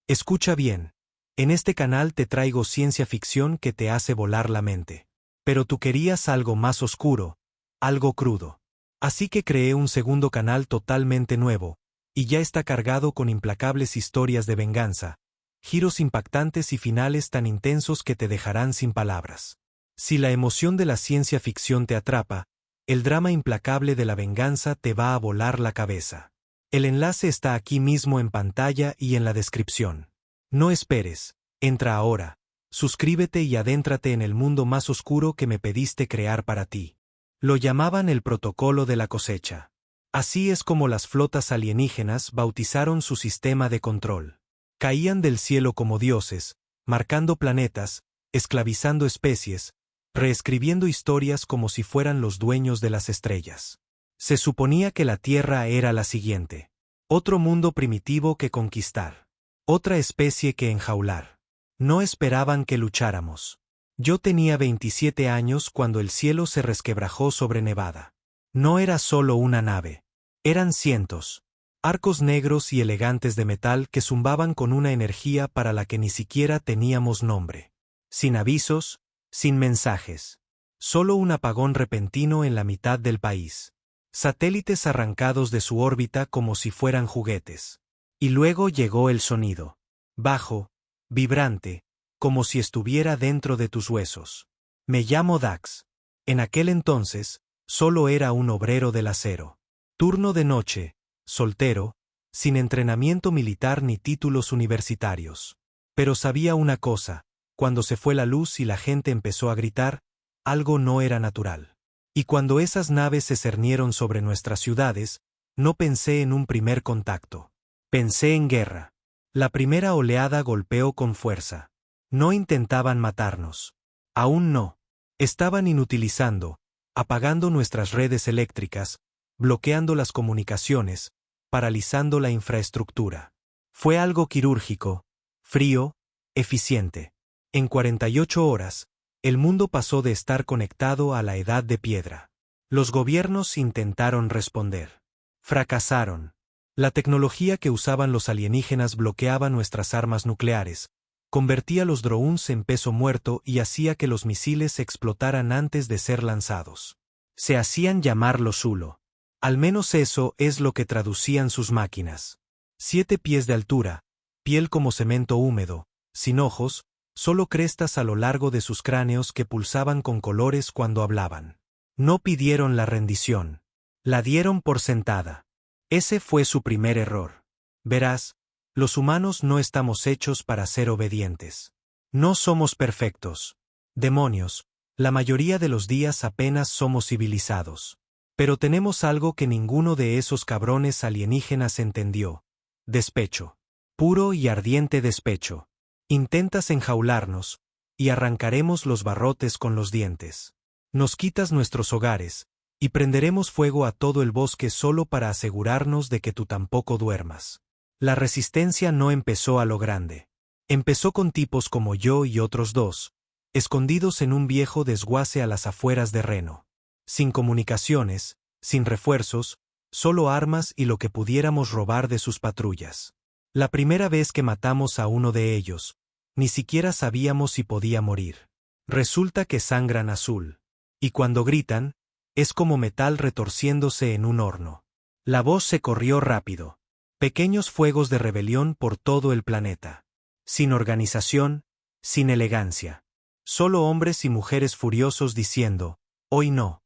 Escucha bien. En este canal te traigo ciencia ficción que te hace volar la mente. Pero tú querías algo más oscuro, algo crudo. Así que creé un segundo canal totalmente nuevo, y ya está cargado con implacables historias de venganza, giros impactantes y finales tan intensos que te dejarán sin palabras. Si la emoción de la ciencia ficción te atrapa, el drama implacable de la venganza te va a volar la cabeza. El enlace está aquí mismo en pantalla y en la descripción. No esperes, entra ahora, suscríbete y adéntrate en el mundo más oscuro que me pediste crear para ti. Lo llamaban el protocolo de la cosecha. Así es como las flotas alienígenas bautizaron su sistema de control. Caían del cielo como dioses, marcando planetas, esclavizando especies, reescribiendo historias como si fueran los dueños de las estrellas. Se suponía que la Tierra era la siguiente. Otro mundo primitivo que conquistar. Otra especie que enjaular. No esperaban que lucháramos. Yo tenía 27 años cuando el cielo se resquebrajó sobre Nevada. No era solo una nave. Eran cientos. Arcos negros y elegantes de metal que zumbaban con una energía para la que ni siquiera teníamos nombre. Sin avisos, sin mensajes. Solo un apagón repentino en la mitad del país. Satélites arrancados de su órbita como si fueran juguetes. Y luego llegó el sonido. Bajo, vibrante, como si estuviera dentro de tus huesos. Me llamo Dax. En aquel entonces, solo era un obrero del acero. Turno de noche, soltero, sin entrenamiento militar ni títulos universitarios. Pero sabía una cosa, cuando se fue la luz y la gente empezó a gritar, algo no era natural. Y cuando esas naves se cernieron sobre nuestras ciudades, no pensé en un primer contacto. Pensé en guerra. La primera oleada golpeó con fuerza. No intentaban matarnos. Aún no. Estaban inutilizando, apagando nuestras redes eléctricas, bloqueando las comunicaciones, paralizando la infraestructura. Fue algo quirúrgico, frío, eficiente. En 48 horas, el mundo pasó de estar conectado a la edad de piedra. Los gobiernos intentaron responder. Fracasaron. La tecnología que usaban los alienígenas bloqueaba nuestras armas nucleares, convertía los drones en peso muerto y hacía que los misiles explotaran antes de ser lanzados. Se hacían llamar los Zulo. Al menos eso es lo que traducían sus máquinas. 7 pies de altura, piel como cemento húmedo, sin ojos, solo crestas a lo largo de sus cráneos que pulsaban con colores cuando hablaban. No pidieron la rendición. La dieron por sentada. Ese fue su primer error. Verás, los humanos no estamos hechos para ser obedientes. No somos perfectos. Demonios, la mayoría de los días apenas somos civilizados. Pero tenemos algo que ninguno de esos cabrones alienígenas entendió. Despecho. Puro y ardiente despecho. Intentas enjaularnos, y arrancaremos los barrotes con los dientes. Nos quitas nuestros hogares, y prenderemos fuego a todo el bosque solo para asegurarnos de que tú tampoco duermas. La resistencia no empezó a lo grande. Empezó con tipos como yo y otros dos, escondidos en un viejo desguace a las afueras de Reno. Sin comunicaciones, sin refuerzos, solo armas y lo que pudiéramos robar de sus patrullas. La primera vez que matamos a uno de ellos, ni siquiera sabíamos si podía morir. Resulta que sangran azul. Y cuando gritan, es como metal retorciéndose en un horno. La voz se corrió rápido. Pequeños fuegos de rebelión por todo el planeta. Sin organización, sin elegancia. Solo hombres y mujeres furiosos diciendo, hoy no.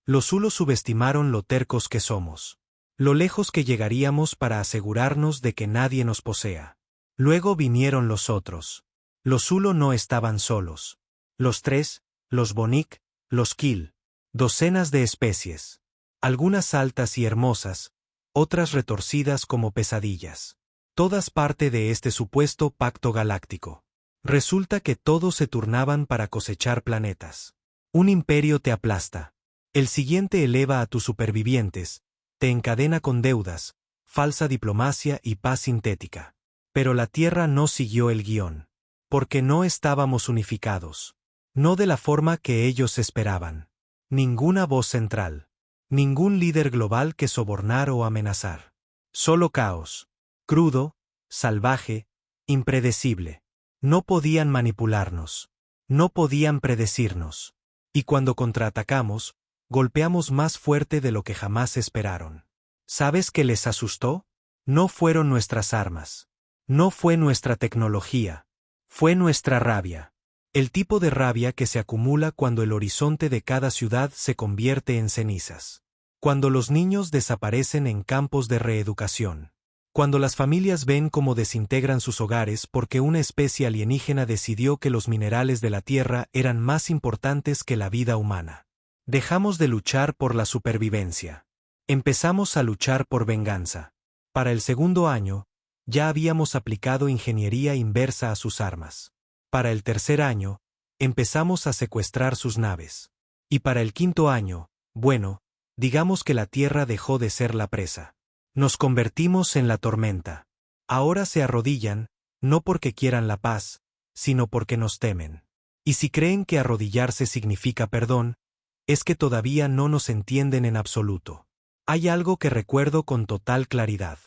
Los Zulos subestimaron lo tercos que somos. Lo lejos que llegaríamos para asegurarnos de que nadie nos posea. Luego vinieron los otros. Los Zulo no estaban solos. Los tres, los Bonik, los Kill. Docenas de especies. Algunas altas y hermosas, otras retorcidas como pesadillas. Todas parte de este supuesto pacto galáctico. Resulta que todos se turnaban para cosechar planetas. Un imperio te aplasta. El siguiente eleva a tus supervivientes, te encadena con deudas, falsa diplomacia y paz sintética. Pero la Tierra no siguió el guión. Porque no estábamos unificados. No de la forma que ellos esperaban. Ninguna voz central. Ningún líder global que sobornar o amenazar. Solo caos. Crudo, salvaje, impredecible. No podían manipularnos. No podían predecirnos. Y cuando contraatacamos, golpeamos más fuerte de lo que jamás esperaron. ¿Sabes qué les asustó? No fueron nuestras armas. No fue nuestra tecnología. Fue nuestra rabia. El tipo de rabia que se acumula cuando el horizonte de cada ciudad se convierte en cenizas. Cuando los niños desaparecen en campos de reeducación. Cuando las familias ven cómo desintegran sus hogares porque una especie alienígena decidió que los minerales de la Tierra eran más importantes que la vida humana. Dejamos de luchar por la supervivencia. Empezamos a luchar por venganza. Para el segundo año, ya habíamos aplicado ingeniería inversa a sus armas. Para el tercer año, empezamos a secuestrar sus naves. Y para el quinto año, bueno, digamos que la Tierra dejó de ser la presa. Nos convertimos en la tormenta. Ahora se arrodillan, no porque quieran la paz, sino porque nos temen. Y si creen que arrodillarse significa perdón, es que todavía no nos entienden en absoluto. Hay algo que recuerdo con total claridad.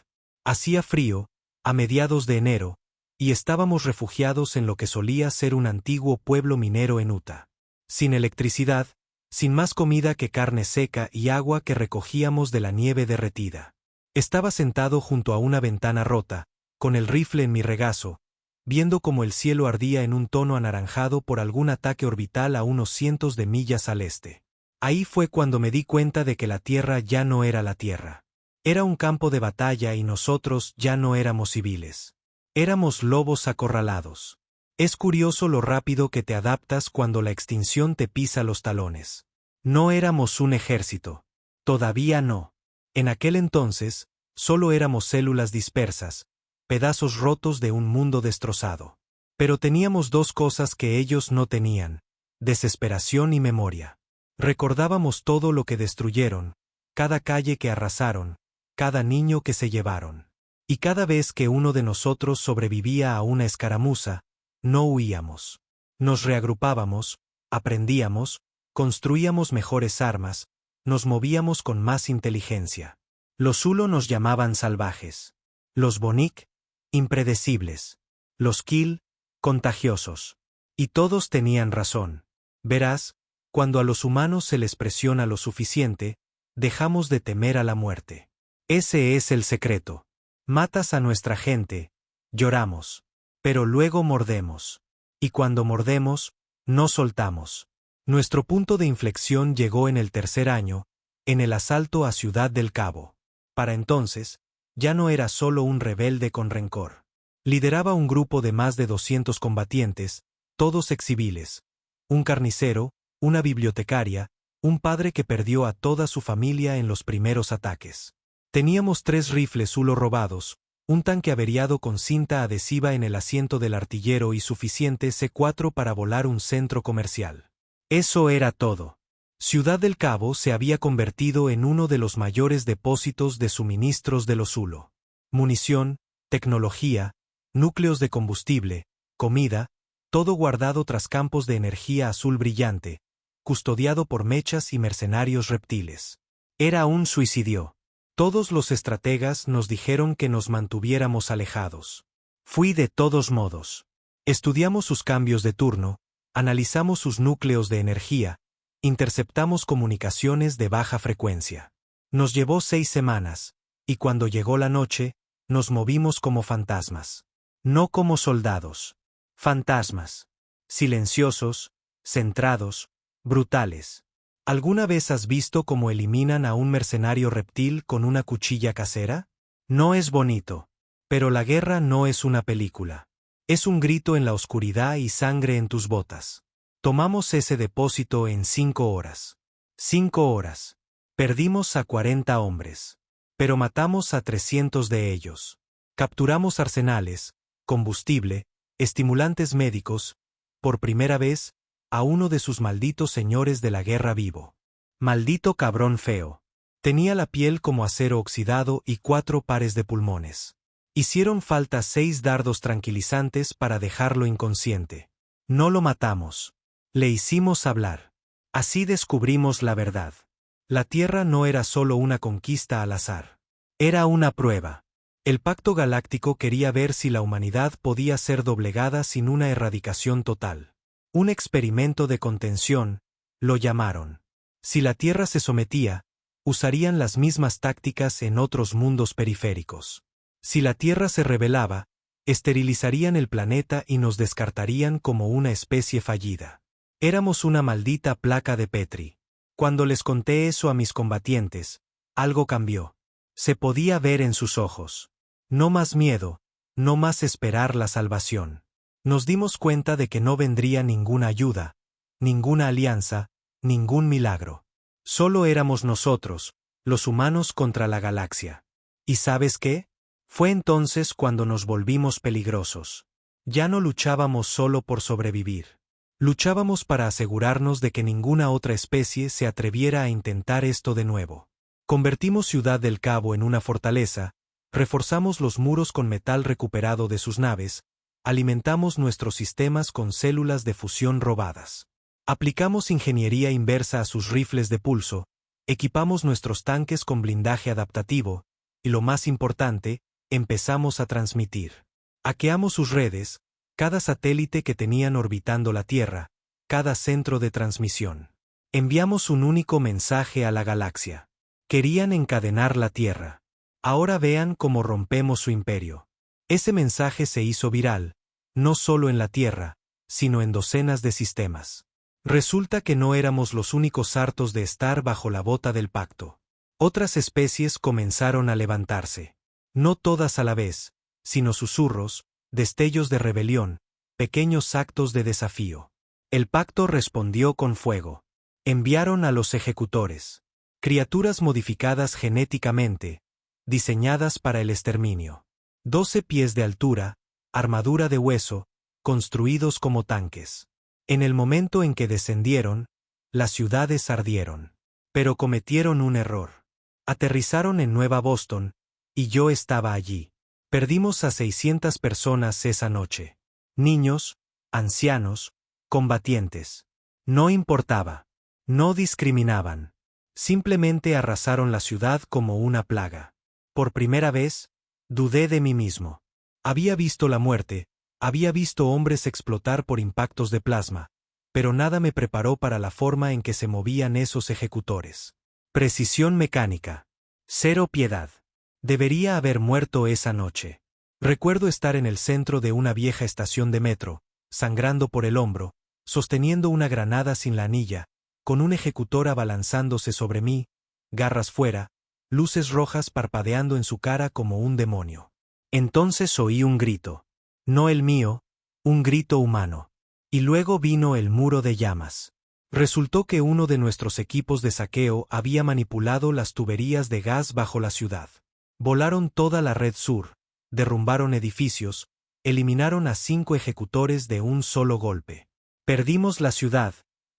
Hacía frío, a mediados de enero, y estábamos refugiados en lo que solía ser un antiguo pueblo minero en Utah. Sin electricidad, sin más comida que carne seca y agua que recogíamos de la nieve derretida. Estaba sentado junto a una ventana rota, con el rifle en mi regazo, viendo cómo el cielo ardía en un tono anaranjado por algún ataque orbital a unos cientos de millas al este. Ahí fue cuando me di cuenta de que la Tierra ya no era la Tierra. Era un campo de batalla y nosotros ya no éramos civiles. Éramos lobos acorralados. Es curioso lo rápido que te adaptas cuando la extinción te pisa los talones. No éramos un ejército. Todavía no. En aquel entonces, solo éramos células dispersas, pedazos rotos de un mundo destrozado. Pero teníamos dos cosas que ellos no tenían: desesperación y memoria. Recordábamos todo lo que destruyeron, cada calle que arrasaron, cada niño que se llevaron. Y cada vez que uno de nosotros sobrevivía a una escaramuza, no huíamos. Nos reagrupábamos, aprendíamos, construíamos mejores armas, nos movíamos con más inteligencia. Los Hulo nos llamaban salvajes. Los Bonik, impredecibles. Los Kill, contagiosos. Y todos tenían razón. Verás, cuando a los humanos se les presiona lo suficiente, dejamos de temer a la muerte. Ese es el secreto. Matas a nuestra gente, lloramos. Pero luego mordemos. Y cuando mordemos, no soltamos. Nuestro punto de inflexión llegó en el tercer año, en el asalto a Ciudad del Cabo. Para entonces, ya no era solo un rebelde con rencor. Lideraba un grupo de más de 200 combatientes, todos exciviles. Un carnicero, una bibliotecaria, un padre que perdió a toda su familia en los primeros ataques. Teníamos 3 rifles Hulo robados, un tanque averiado con cinta adhesiva en el asiento del artillero y suficiente C4 para volar un centro comercial. Eso era todo. Ciudad del Cabo se había convertido en uno de los mayores depósitos de suministros de los Hulo. Munición, tecnología, núcleos de combustible, comida, todo guardado tras campos de energía azul brillante, custodiado por mechas y mercenarios reptiles. Era un suicidio. Todos los estrategas nos dijeron que nos mantuviéramos alejados. Fui de todos modos. Estudiamos sus cambios de turno, analizamos sus núcleos de energía, interceptamos comunicaciones de baja frecuencia. Nos llevó 6 semanas, y cuando llegó la noche, nos movimos como fantasmas. No como soldados. Fantasmas. Silenciosos, centrados, brutales. ¿Alguna vez has visto cómo eliminan a un mercenario reptil con una cuchilla casera? No es bonito. Pero la guerra no es una película. Es un grito en la oscuridad y sangre en tus botas. Tomamos ese depósito en 5 horas. 5 horas. Perdimos a 40 hombres. Pero matamos a 300 de ellos. Capturamos arsenales, combustible, estimulantes médicos, por primera vez, a uno de sus malditos señores de la guerra vivo. Maldito cabrón feo. Tenía la piel como acero oxidado y 4 pares de pulmones. Hicieron falta 6 dardos tranquilizantes para dejarlo inconsciente. No lo matamos. Le hicimos hablar. Así descubrimos la verdad. La Tierra no era solo una conquista al azar. Era una prueba. El Pacto Galáctico quería ver si la humanidad podía ser doblegada sin una erradicación total. Un experimento de contención, lo llamaron. Si la Tierra se sometía, usarían las mismas tácticas en otros mundos periféricos. Si la Tierra se rebelaba, esterilizarían el planeta y nos descartarían como una especie fallida. Éramos una maldita placa de Petri. Cuando les conté eso a mis combatientes, algo cambió. Se podía ver en sus ojos. No más miedo, no más esperar la salvación. Nos dimos cuenta de que no vendría ninguna ayuda, ninguna alianza, ningún milagro. Solo éramos nosotros, los humanos contra la galaxia. ¿Y sabes qué? Fue entonces cuando nos volvimos peligrosos. Ya no luchábamos solo por sobrevivir. Luchábamos para asegurarnos de que ninguna otra especie se atreviera a intentar esto de nuevo. Convertimos Ciudad del Cabo en una fortaleza, reforzamos los muros con metal recuperado de sus naves, alimentamos nuestros sistemas con células de fusión robadas. Aplicamos ingeniería inversa a sus rifles de pulso, equipamos nuestros tanques con blindaje adaptativo, y lo más importante, empezamos a transmitir. Hackeamos sus redes, cada satélite que tenían orbitando la Tierra, cada centro de transmisión. Enviamos un único mensaje a la galaxia. Querían encadenar la Tierra. Ahora vean cómo rompemos su imperio. Ese mensaje se hizo viral, no solo en la Tierra, sino en docenas de sistemas. Resulta que no éramos los únicos hartos de estar bajo la bota del pacto. Otras especies comenzaron a levantarse. No todas a la vez, sino susurros, destellos de rebelión, pequeños actos de desafío. El pacto respondió con fuego. Enviaron a los ejecutores. Criaturas modificadas genéticamente, diseñadas para el exterminio. 12 pies de altura, armadura de hueso, construidos como tanques. En el momento en que descendieron, las ciudades ardieron. Pero cometieron un error. Aterrizaron en Nueva Boston, y yo estaba allí. Perdimos a 600 personas esa noche. Niños, ancianos, combatientes. No importaba. No discriminaban. Simplemente arrasaron la ciudad como una plaga. Por primera vez, dudé de mí mismo. Había visto la muerte, había visto hombres explotar por impactos de plasma, pero nada me preparó para la forma en que se movían esos ejecutores. Precisión mecánica. Cero piedad. Debería haber muerto esa noche. Recuerdo estar en el centro de una vieja estación de metro, sangrando por el hombro, sosteniendo una granada sin la anilla, con un ejecutor abalanzándose sobre mí, garras fuera, luces rojas parpadeando en su cara como un demonio. Entonces oí un grito. No el mío, un grito humano. Y luego vino el muro de llamas. Resultó que uno de nuestros equipos de saqueo había manipulado las tuberías de gas bajo la ciudad. Volaron toda la red sur, derrumbaron edificios, eliminaron a 5 ejecutores de un solo golpe. Perdimos la ciudad,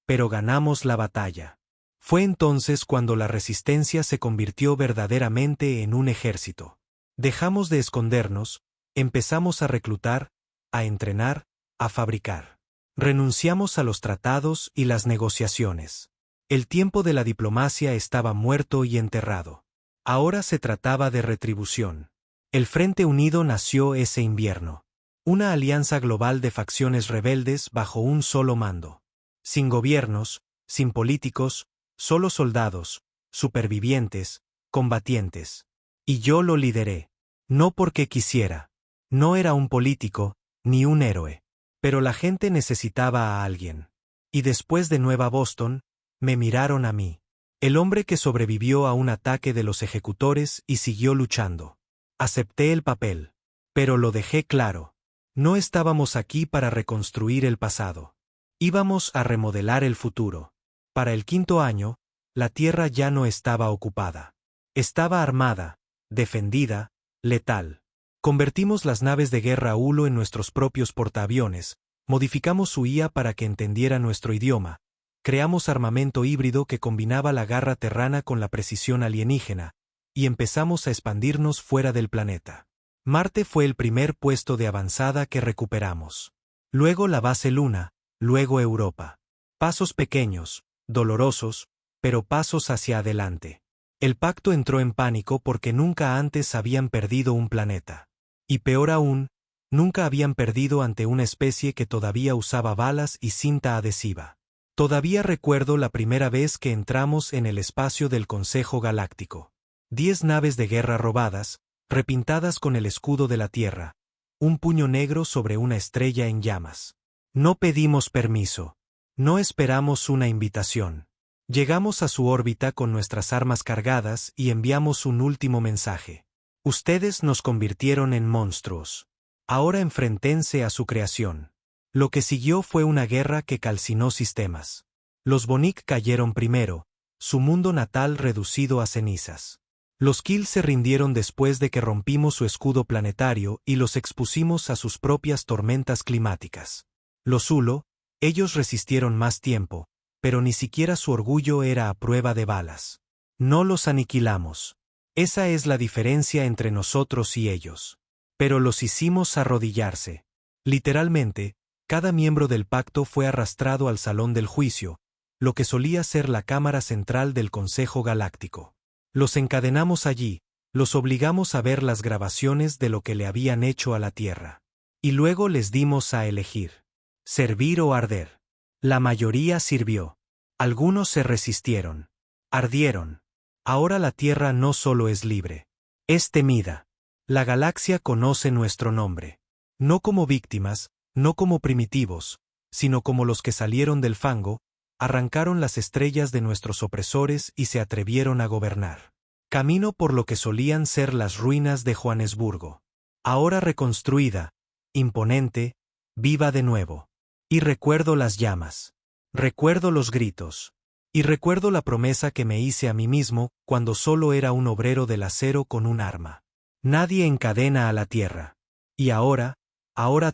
pero ganamos la batalla. Fue entonces cuando la resistencia se convirtió verdaderamente en un ejército. Dejamos de escondernos, empezamos a reclutar, a entrenar, a fabricar. Renunciamos a los tratados y las negociaciones. El tiempo de la diplomacia estaba muerto y enterrado. Ahora se trataba de retribución. El Frente Unido nació ese invierno. Una alianza global de facciones rebeldes bajo un solo mando. Sin gobiernos, sin políticos, solo soldados, supervivientes, combatientes. Y yo lo lideré. No porque quisiera. No era un político, ni un héroe. Pero la gente necesitaba a alguien. Y después de Nueva Boston, me miraron a mí. El hombre que sobrevivió a un ataque de los ejecutores y siguió luchando. Acepté el papel. Pero lo dejé claro. No estábamos aquí para reconstruir el pasado. Íbamos a remodelar el futuro. Para el 5.º año, la Tierra ya no estaba ocupada. Estaba armada, defendida, letal. Convertimos las naves de guerra Hulo en nuestros propios portaaviones, modificamos su IA para que entendiera nuestro idioma, creamos armamento híbrido que combinaba la garra terrana con la precisión alienígena, y empezamos a expandirnos fuera del planeta. Marte fue el primer puesto de avanzada que recuperamos. Luego la base Luna, luego Europa. Pasos pequeños, dolorosos, pero pasos hacia adelante. El pacto entró en pánico porque nunca antes habían perdido un planeta. Y peor aún, nunca habían perdido ante una especie que todavía usaba balas y cinta adhesiva. Todavía recuerdo la primera vez que entramos en el espacio del Consejo Galáctico. 10 naves de guerra robadas, repintadas con el escudo de la Tierra, un puño negro sobre una estrella en llamas. No pedimos permiso. No esperamos una invitación. Llegamos a su órbita con nuestras armas cargadas y enviamos un último mensaje. Ustedes nos convirtieron en monstruos. Ahora enfréntense a su creación. Lo que siguió fue una guerra que calcinó sistemas. Los Bonic cayeron primero, su mundo natal reducido a cenizas. Los Kill se rindieron después de que rompimos su escudo planetario y los expusimos a sus propias tormentas climáticas. Los Hulo, ellos resistieron más tiempo, pero ni siquiera su orgullo era a prueba de balas. No los aniquilamos. Esa es la diferencia entre nosotros y ellos. Pero los hicimos arrodillarse. Literalmente, cada miembro del pacto fue arrastrado al salón del juicio, lo que solía ser la cámara central del Consejo Galáctico. Los encadenamos allí, los obligamos a ver las grabaciones de lo que le habían hecho a la Tierra. Y luego les dimos a elegir: servir o arder. La mayoría sirvió. Algunos se resistieron. Ardieron. Ahora la Tierra no solo es libre, es temida. La galaxia conoce nuestro nombre. No como víctimas, no como primitivos, sino como los que salieron del fango, arrancaron las estrellas de nuestros opresores y se atrevieron a gobernar. Camino por lo que solían ser las ruinas de Johannesburgo. Ahora reconstruida, imponente, viva de nuevo. Y recuerdo las llamas. Recuerdo los gritos. Y recuerdo la promesa que me hice a mí mismo cuando solo era un obrero del acero con un arma. Nadie encadena a la Tierra. Y ahora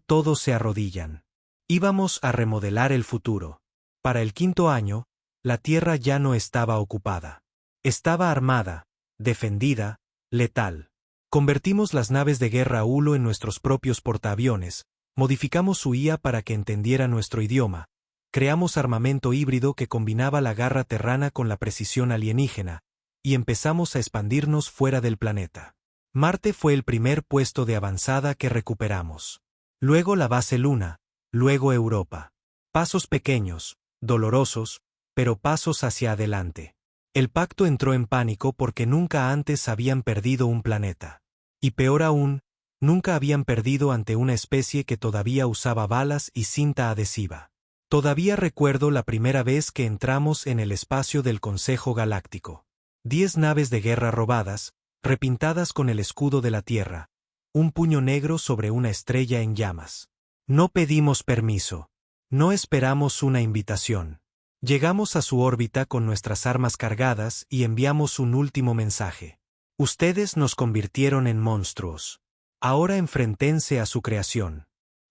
todos se arrodillan. Íbamos a remodelar el futuro. Para el 5.º año, la Tierra ya no estaba ocupada. Estaba armada, defendida, letal. Convertimos las naves de guerra Hulo en nuestros propios portaaviones, modificamos su IA para que entendiera nuestro idioma, creamos armamento híbrido que combinaba la garra terrana con la precisión alienígena, y empezamos a expandirnos fuera del planeta. Marte fue el primer puesto de avanzada que recuperamos. Luego la base Luna, luego Europa. Pasos pequeños, dolorosos, pero pasos hacia adelante. El pacto entró en pánico porque nunca antes habían perdido un planeta. Y peor aún, nunca habían perdido ante una especie que todavía usaba balas y cinta adhesiva. Todavía recuerdo la primera vez que entramos en el espacio del Consejo Galáctico. 10 naves de guerra robadas, repintadas con el escudo de la Tierra, un puño negro sobre una estrella en llamas. No pedimos permiso. No esperamos una invitación. Llegamos a su órbita con nuestras armas cargadas y enviamos un último mensaje. Ustedes nos convirtieron en monstruos. Ahora enfréntense a su creación.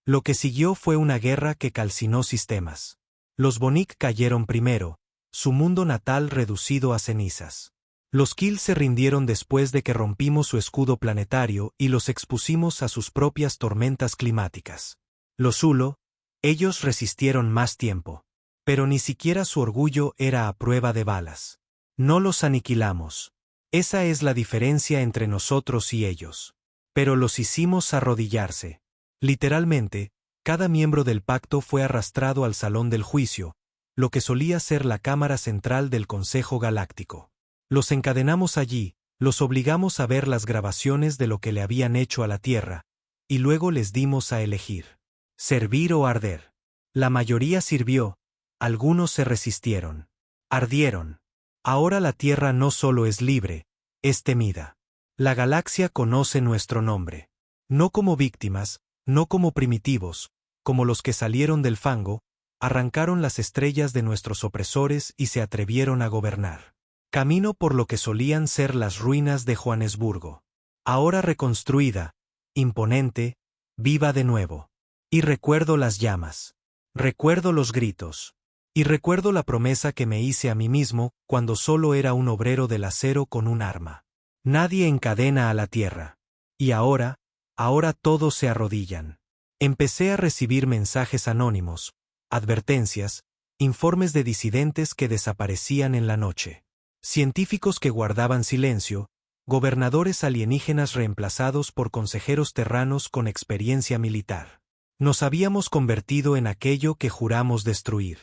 Lo que siguió fue una guerra que calcinó sistemas. Los Bonic cayeron primero, su mundo natal reducido a cenizas. Los Kill se rindieron después de que rompimos su escudo planetario y los expusimos a sus propias tormentas climáticas. Los Hulo, ellos resistieron más tiempo. Pero ni siquiera su orgullo era a prueba de balas. No los aniquilamos. Esa es la diferencia entre nosotros y ellos. Pero los hicimos arrodillarse. Literalmente, cada miembro del pacto fue arrastrado al salón del juicio, lo que solía ser la cámara central del Consejo Galáctico. Los encadenamos allí, los obligamos a ver las grabaciones de lo que le habían hecho a la Tierra, y luego les dimos a elegir: servir o arder. La mayoría sirvió, algunos se resistieron. Ardieron. Ahora la Tierra no solo es libre, es temida. La galaxia conoce nuestro nombre. No como víctimas, no como primitivos, como los que salieron del fango, arrancaron las estrellas de nuestros opresores y se atrevieron a gobernar. Camino por lo que solían ser las ruinas de Johannesburgo. Ahora reconstruida, imponente, viva de nuevo. Y recuerdo las llamas. Recuerdo los gritos. Y recuerdo la promesa que me hice a mí mismo cuando solo era un obrero del acero con un arma. Nadie encadena a la Tierra. Y ahora todos se arrodillan. Empecé a recibir mensajes anónimos, advertencias, informes de disidentes que desaparecían en la noche. científicos que guardaban silencio, gobernadores alienígenas reemplazados por consejeros terranos con experiencia militar. Nos habíamos convertido en aquello que juramos destruir.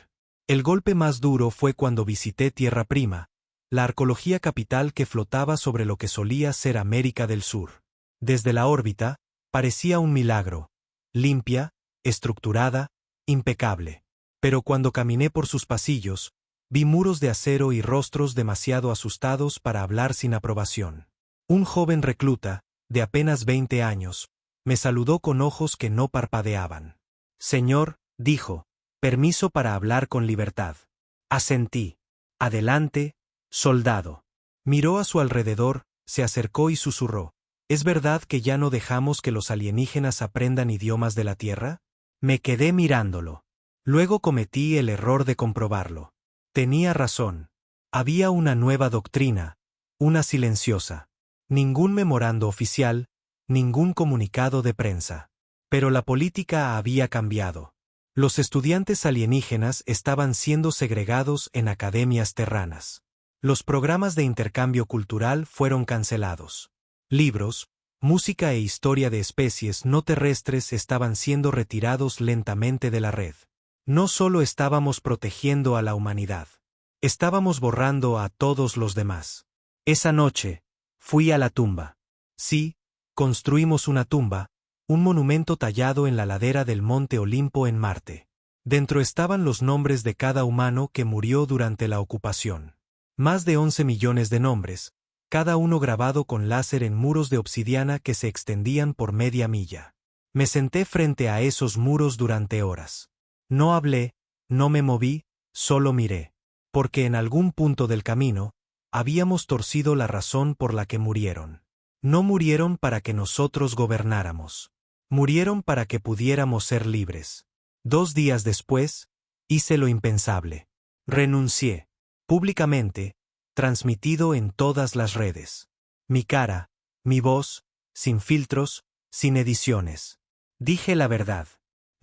El golpe más duro fue cuando visité Tierra Prima, la arqueología capital que flotaba sobre lo que solía ser América del Sur. Desde la órbita, parecía un milagro, limpia, estructurada, impecable. Pero cuando caminé por sus pasillos, vi muros de acero y rostros demasiado asustados para hablar sin aprobación. Un joven recluta, de apenas 20 años, me saludó con ojos que no parpadeaban. Señor, dijo, permiso para hablar con libertad. Asentí. Adelante, soldado. Miró a su alrededor, se acercó y susurró. ¿Es verdad que ya no dejamos que los alienígenas aprendan idiomas de la Tierra? Me quedé mirándolo. Luego cometí el error de comprobarlo. Tenía razón. Había una nueva doctrina, una silenciosa. Ningún memorando oficial, ningún comunicado de prensa. Pero la política había cambiado. Los estudiantes alienígenas estaban siendo segregados en academias terranas. Los programas de intercambio cultural fueron cancelados. Libros, música e historia de especies no terrestres estaban siendo retirados lentamente de la red. No solo estábamos protegiendo a la humanidad. Estábamos borrando a todos los demás. Esa noche, fui a la tumba. Sí, construimos una tumba, un monumento tallado en la ladera del Monte Olimpo en Marte. Dentro estaban los nombres de cada humano que murió durante la ocupación. Más de 11 millones de nombres, cada uno grabado con láser en muros de obsidiana que se extendían por media milla. Me senté frente a esos muros durante horas. No hablé, no me moví, solo miré. Porque en algún punto del camino, habíamos torcido la razón por la que murieron. No murieron para que nosotros gobernáramos. Murieron para que pudiéramos ser libres. 2 días después, hice lo impensable. Renuncié. Públicamente, transmitido en todas las redes. Mi cara, mi voz, sin filtros, sin ediciones. Dije la verdad.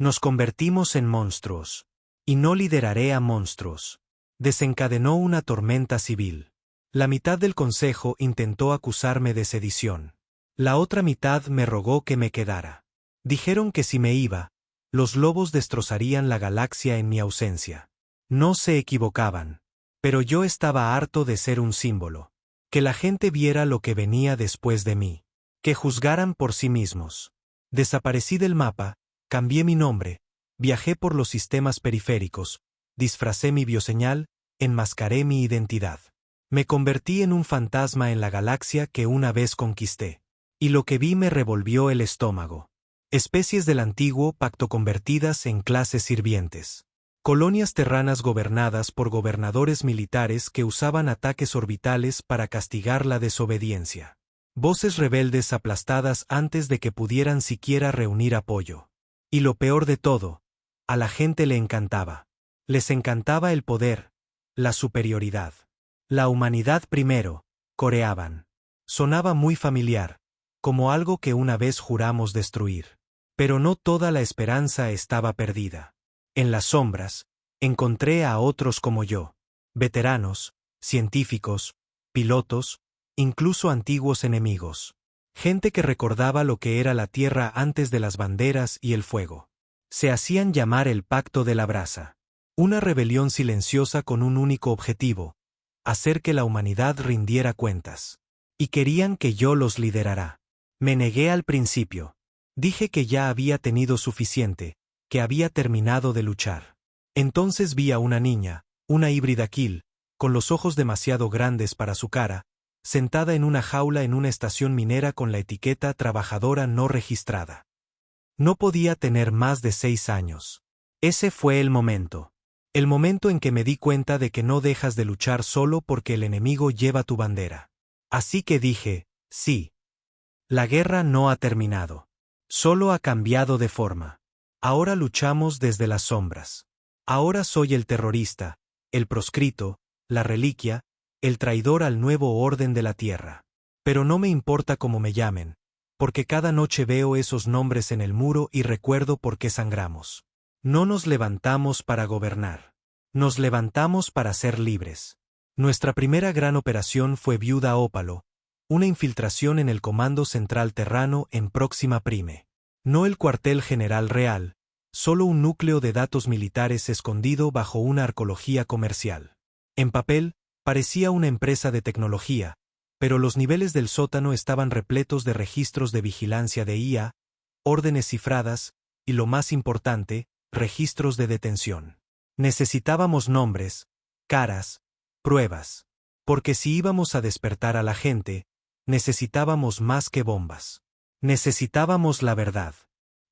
Nos convertimos en monstruos. Y no lideraré a monstruos. Desencadenó una tormenta civil. La mitad del consejo intentó acusarme de sedición. La otra mitad me rogó que me quedara. Dijeron que si me iba, los lobos destrozarían la galaxia en mi ausencia. No se equivocaban. Pero yo estaba harto de ser un símbolo. Que la gente viera lo que venía después de mí. Que juzgaran por sí mismos. Desaparecí del mapa, cambié mi nombre, viajé por los sistemas periféricos, disfracé mi bioseñal, enmascaré mi identidad. Me convertí en un fantasma en la galaxia que una vez conquisté. Y lo que vi me revolvió el estómago. Especies del antiguo pacto convertidas en clases sirvientes. Colonias terranas gobernadas por gobernadores militares que usaban ataques orbitales para castigar la desobediencia. Voces rebeldes aplastadas antes de que pudieran siquiera reunir apoyo. Y lo peor de todo, a la gente le encantaba. Les encantaba el poder, la superioridad. La humanidad primero, coreaban. Sonaba muy familiar, como algo que una vez juramos destruir. Pero no toda la esperanza estaba perdida. En las sombras, encontré a otros como yo. Veteranos, científicos, pilotos, incluso antiguos enemigos. Gente que recordaba lo que era la Tierra antes de las banderas y el fuego. Se hacían llamar el Pacto de la Brasa. Una rebelión silenciosa con un único objetivo: hacer que la humanidad rindiera cuentas. Y querían que yo los liderara. Me negué al principio. Dije que ya había tenido suficiente, que había terminado de luchar. Entonces vi a una niña, una híbrida kill, con los ojos demasiado grandes para su cara, sentada en una jaula en una estación minera con la etiqueta trabajadora no registrada. No podía tener más de 6 años. Ese fue el momento. El momento en que me di cuenta de que no dejas de luchar solo porque el enemigo lleva tu bandera. Así que dije, sí. La guerra no ha terminado. Solo ha cambiado de forma. Ahora luchamos desde las sombras. Ahora soy el terrorista, el proscrito, la reliquia, el traidor al nuevo orden de la tierra. Pero no me importa cómo me llamen, porque cada noche veo esos nombres en el muro y recuerdo por qué sangramos. No nos levantamos para gobernar. Nos levantamos para ser libres. Nuestra primera gran operación fue Viuda Ópalo, una infiltración en el Comando Central Terrano en Próxima Prime. No el cuartel general real, solo un núcleo de datos militares escondido bajo una arqueología comercial. En papel, parecía una empresa de tecnología, pero los niveles del sótano estaban repletos de registros de vigilancia de IA, órdenes cifradas, y lo más importante, registros de detención. Necesitábamos nombres, caras, pruebas. Porque si íbamos a despertar a la gente, necesitábamos más que bombas. Necesitábamos la verdad.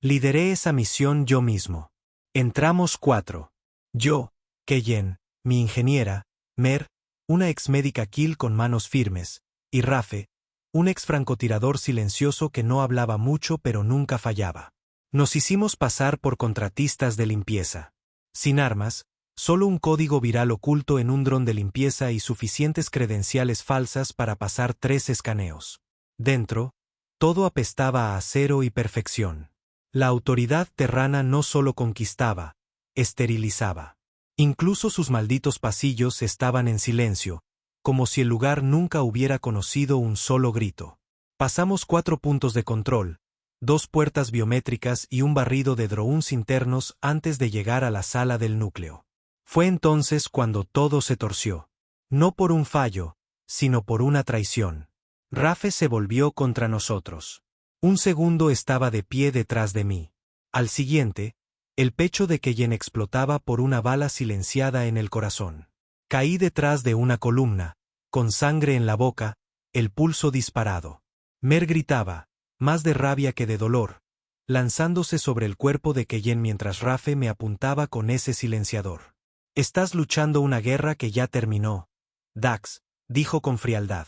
Lideré esa misión yo mismo. Entramos 4. Yo, Keyen, mi ingeniera, Mer, una ex médica Kill con manos firmes, y Rafe, un ex francotirador silencioso que no hablaba mucho pero nunca fallaba. Nos hicimos pasar por contratistas de limpieza. Sin armas, solo un código viral oculto en un dron de limpieza y suficientes credenciales falsas para pasar 3 escaneos. Dentro, todo apestaba a acero y perfección. La autoridad terrana no solo conquistaba, esterilizaba. Incluso sus malditos pasillos estaban en silencio, como si el lugar nunca hubiera conocido un solo grito. Pasamos 4 puntos de control, 2 puertas biométricas y un barrido de drones internos antes de llegar a la sala del núcleo. Fue entonces cuando todo se torció. No por un fallo, sino por una traición. Rafe se volvió contra nosotros. Un segundo estaba de pie detrás de mí. Al siguiente, el pecho de Keyen explotaba por una bala silenciada en el corazón. Caí detrás de una columna, con sangre en la boca, el pulso disparado. Mer gritaba, más de rabia que de dolor, lanzándose sobre el cuerpo de Keyen mientras Rafe me apuntaba con ese silenciador. Estás luchando una guerra que ya terminó, Dax, dijo con frialdad.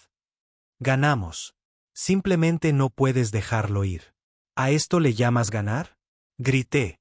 Ganamos. Simplemente no puedes dejarlo ir. ¿A esto le llamas ganar? Grité.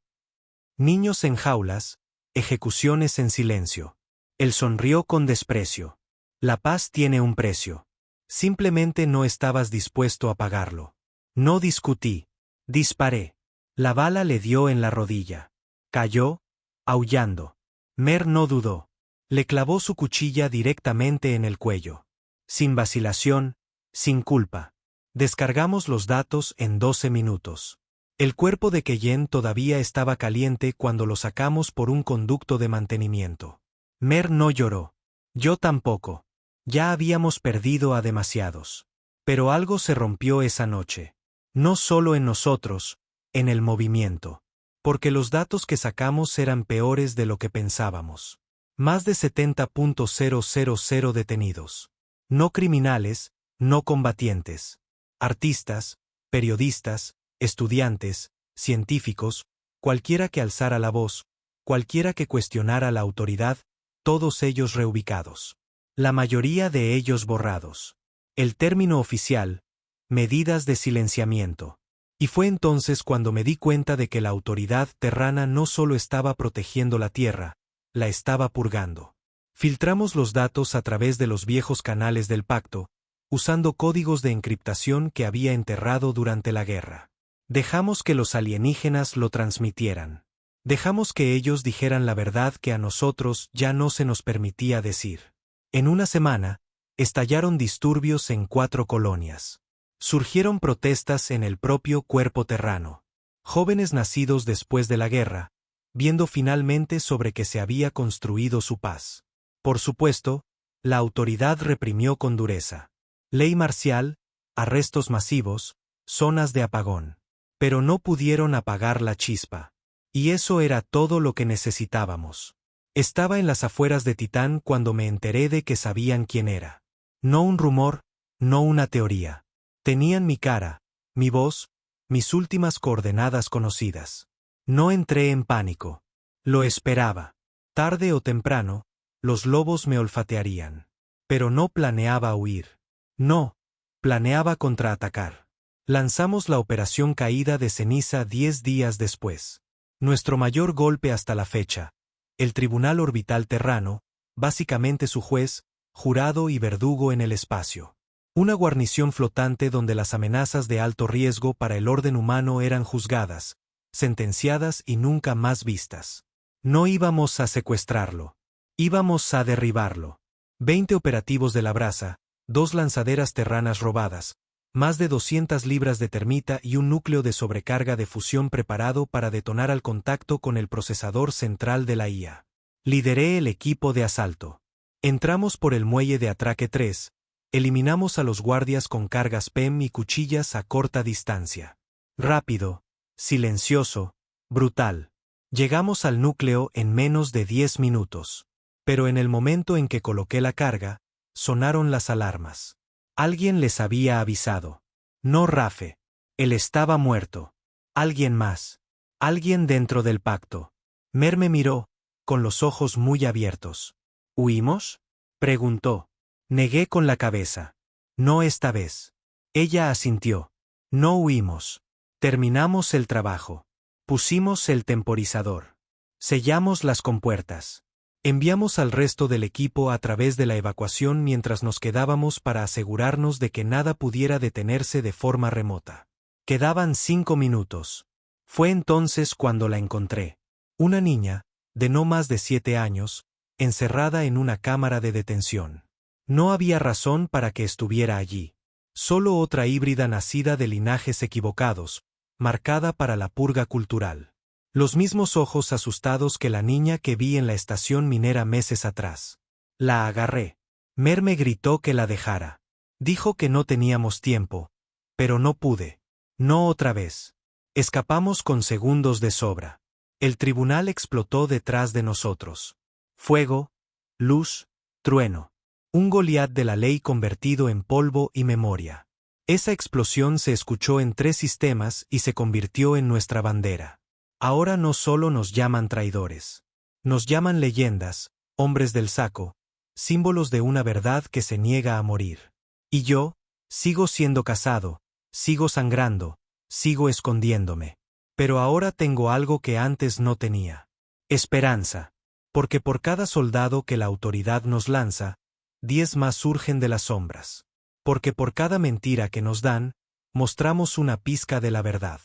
Niños en jaulas, ejecuciones en silencio. Él sonrió con desprecio. La paz tiene un precio. Simplemente no estabas dispuesto a pagarlo. No discutí. Disparé. La bala le dio en la rodilla. Cayó, aullando. Mer no dudó. Le clavó su cuchilla directamente en el cuello. Sin vacilación, sin culpa. Descargamos los datos en 12 minutos. El cuerpo de Keyen todavía estaba caliente cuando lo sacamos por un conducto de mantenimiento. Mer no lloró. Yo tampoco. Ya habíamos perdido a demasiados. Pero algo se rompió esa noche. No solo en nosotros, en el movimiento. Porque los datos que sacamos eran peores de lo que pensábamos. Más de 70.000 detenidos. No criminales, no combatientes. Artistas, periodistas, estudiantes, científicos, cualquiera que alzara la voz, cualquiera que cuestionara la autoridad, todos ellos reubicados. La mayoría de ellos borrados. El término oficial, medidas de silenciamiento. Y fue entonces cuando me di cuenta de que la autoridad terrana no solo estaba protegiendo la tierra, la estaba purgando. Filtramos los datos a través de los viejos canales del pacto, usando códigos de encriptación que había enterrado durante la guerra. Dejamos que los alienígenas lo transmitieran. Dejamos que ellos dijeran la verdad que a nosotros ya no se nos permitía decir. En una semana, estallaron disturbios en 4 colonias. Surgieron protestas en el propio cuerpo terrano. Jóvenes nacidos después de la guerra, viendo finalmente sobre que se había construido su paz. Por supuesto, la autoridad reprimió con dureza. Ley marcial, arrestos masivos, zonas de apagón. Pero no pudieron apagar la chispa. Y eso era todo lo que necesitábamos. Estaba en las afueras de Titán cuando me enteré de que sabían quién era. No un rumor, no una teoría. Tenían mi cara, mi voz, mis últimas coordenadas conocidas. No entré en pánico. Lo esperaba. Tarde o temprano, los lobos me olfatearían. Pero no planeaba huir. No, planeaba contraatacar. Lanzamos la operación Caída de Ceniza 10 días después. Nuestro mayor golpe hasta la fecha. El Tribunal Orbital Terrano, básicamente su juez, jurado y verdugo en el espacio. Una guarnición flotante donde las amenazas de alto riesgo para el orden humano eran juzgadas, sentenciadas y nunca más vistas. No íbamos a secuestrarlo. Íbamos a derribarlo. 20 operativos de la brasa, 2 lanzaderas terranas robadas, más de 200 libras de termita y un núcleo de sobrecarga de fusión preparado para detonar al contacto con el procesador central de la IA. Lideré el equipo de asalto. Entramos por el muelle de atraque 3, eliminamos a los guardias con cargas PEM y cuchillas a corta distancia. Rápido, silencioso, brutal. Llegamos al núcleo en menos de 10 minutos. Pero en el momento en que coloqué la carga, sonaron las alarmas. Alguien les había avisado. No Rafe. Él estaba muerto. Alguien más. Alguien dentro del pacto. Mer me miró, con los ojos muy abiertos. ¿Huimos?, preguntó. Negué con la cabeza. No esta vez. Ella asintió. No huimos. Terminamos el trabajo. Pusimos el temporizador. Sellamos las compuertas. Enviamos al resto del equipo a través de la evacuación mientras nos quedábamos para asegurarnos de que nada pudiera detenerse de forma remota. Quedaban 5 minutos. Fue entonces cuando la encontré. Una niña, de no más de 7 años, encerrada en una cámara de detención. No había razón para que estuviera allí. Solo otra híbrida nacida de linajes equivocados, marcada para la purga cultural. Los mismos ojos asustados que la niña que vi en la estación minera meses atrás. La agarré. Mer me gritó que la dejara. Dijo que no teníamos tiempo. Pero no pude. No otra vez. Escapamos con segundos de sobra. El tribunal explotó detrás de nosotros. Fuego, luz, trueno. Un Goliat de la ley convertido en polvo y memoria. Esa explosión se escuchó en 3 sistemas y se convirtió en nuestra bandera. Ahora no solo nos llaman traidores. Nos llaman leyendas, hombres del saco, símbolos de una verdad que se niega a morir. Y yo, sigo siendo casado, sigo sangrando, sigo escondiéndome. Pero ahora tengo algo que antes no tenía. Esperanza. Porque por cada soldado que la autoridad nos lanza, 10 más surgen de las sombras. Porque por cada mentira que nos dan, mostramos una pizca de la verdad.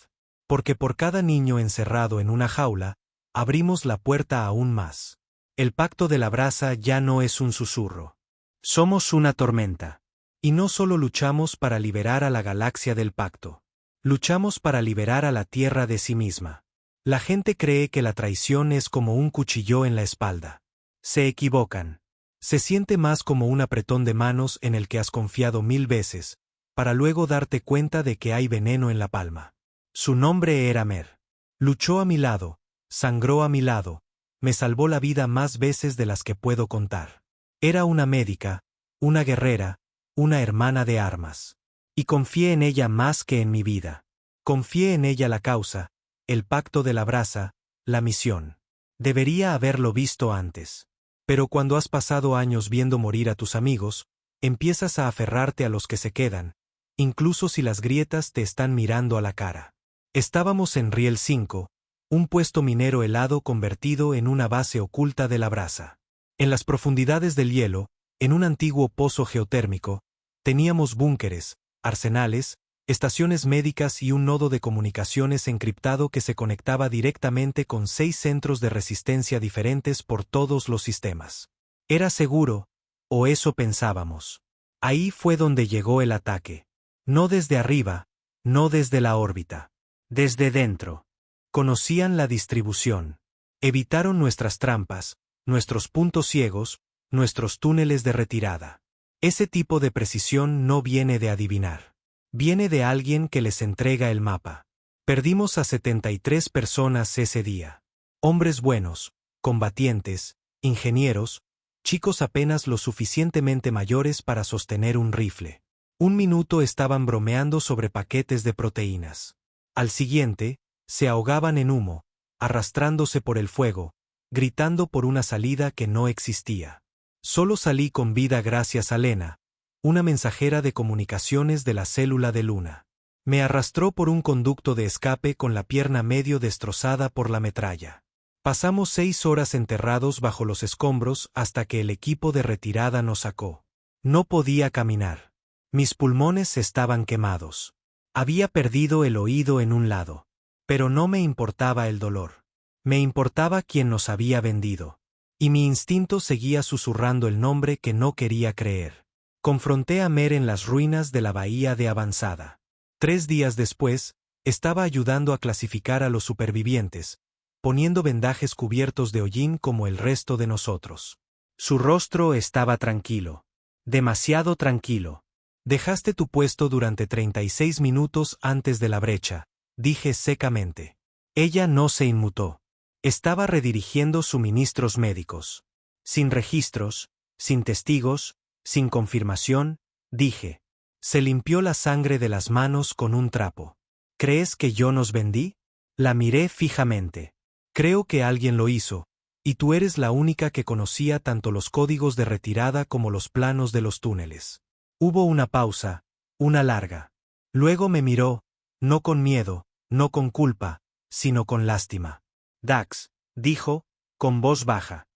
Porque por cada niño encerrado en una jaula, abrimos la puerta aún más. El pacto de la brasa ya no es un susurro. Somos una tormenta. Y no solo luchamos para liberar a la galaxia del pacto. Luchamos para liberar a la Tierra de sí misma. La gente cree que la traición es como un cuchillo en la espalda. Se equivocan. Se siente más como un apretón de manos en el que has confiado 1000 veces, para luego darte cuenta de que hay veneno en la palma. Su nombre era Mer. Luchó a mi lado, sangró a mi lado, me salvó la vida más veces de las que puedo contar. Era una médica, una guerrera, una hermana de armas. Y confié en ella más que en mi vida. Confié en ella la causa, el pacto de la brasa, la misión. Debería haberlo visto antes. Pero cuando has pasado años viendo morir a tus amigos, empiezas a aferrarte a los que se quedan, incluso si las grietas te están mirando a la cara. Estábamos en Riel 5, un puesto minero helado convertido en una base oculta de la brasa. En las profundidades del hielo, en un antiguo pozo geotérmico, teníamos búnkeres, arsenales, estaciones médicas y un nodo de comunicaciones encriptado que se conectaba directamente con 6 centros de resistencia diferentes por todos los sistemas. Era seguro, o eso pensábamos. Ahí fue donde llegó el ataque. No desde arriba, no desde la órbita. Desde dentro. Conocían la distribución. Evitaron nuestras trampas, nuestros puntos ciegos, nuestros túneles de retirada. Ese tipo de precisión no viene de adivinar. Viene de alguien que les entrega el mapa. Perdimos a 73 personas ese día. Hombres buenos, combatientes, ingenieros, chicos apenas lo suficientemente mayores para sostener un rifle. Un minuto estaban bromeando sobre paquetes de proteínas. Al siguiente, se ahogaban en humo, arrastrándose por el fuego, gritando por una salida que no existía. Solo salí con vida gracias a Lena, una mensajera de comunicaciones de la célula de Luna. Me arrastró por un conducto de escape con la pierna medio destrozada por la metralla. Pasamos 6 horas enterrados bajo los escombros hasta que el equipo de retirada nos sacó. No podía caminar. Mis pulmones estaban quemados. Había perdido el oído en un lado. Pero no me importaba el dolor. Me importaba quién nos había vendido. Y mi instinto seguía susurrando el nombre que no quería creer. Confronté a Mer en las ruinas de la bahía de Avanzada. 3 días después, estaba ayudando a clasificar a los supervivientes, poniendo vendajes cubiertos de hollín como el resto de nosotros. Su rostro estaba tranquilo. Demasiado tranquilo. Dejaste tu puesto durante 36 minutos antes de la brecha, dije secamente. Ella no se inmutó. Estaba redirigiendo suministros médicos. Sin registros, sin testigos, sin confirmación, dije. Se limpió la sangre de las manos con un trapo. ¿Crees que yo nos vendí? La miré fijamente. Creo que alguien lo hizo, y tú eres la única que conocía tanto los códigos de retirada como los planos de los túneles. Hubo una pausa, una larga. Luego me miró, no con miedo, no con culpa, sino con lástima. Dax, dijo, con voz baja.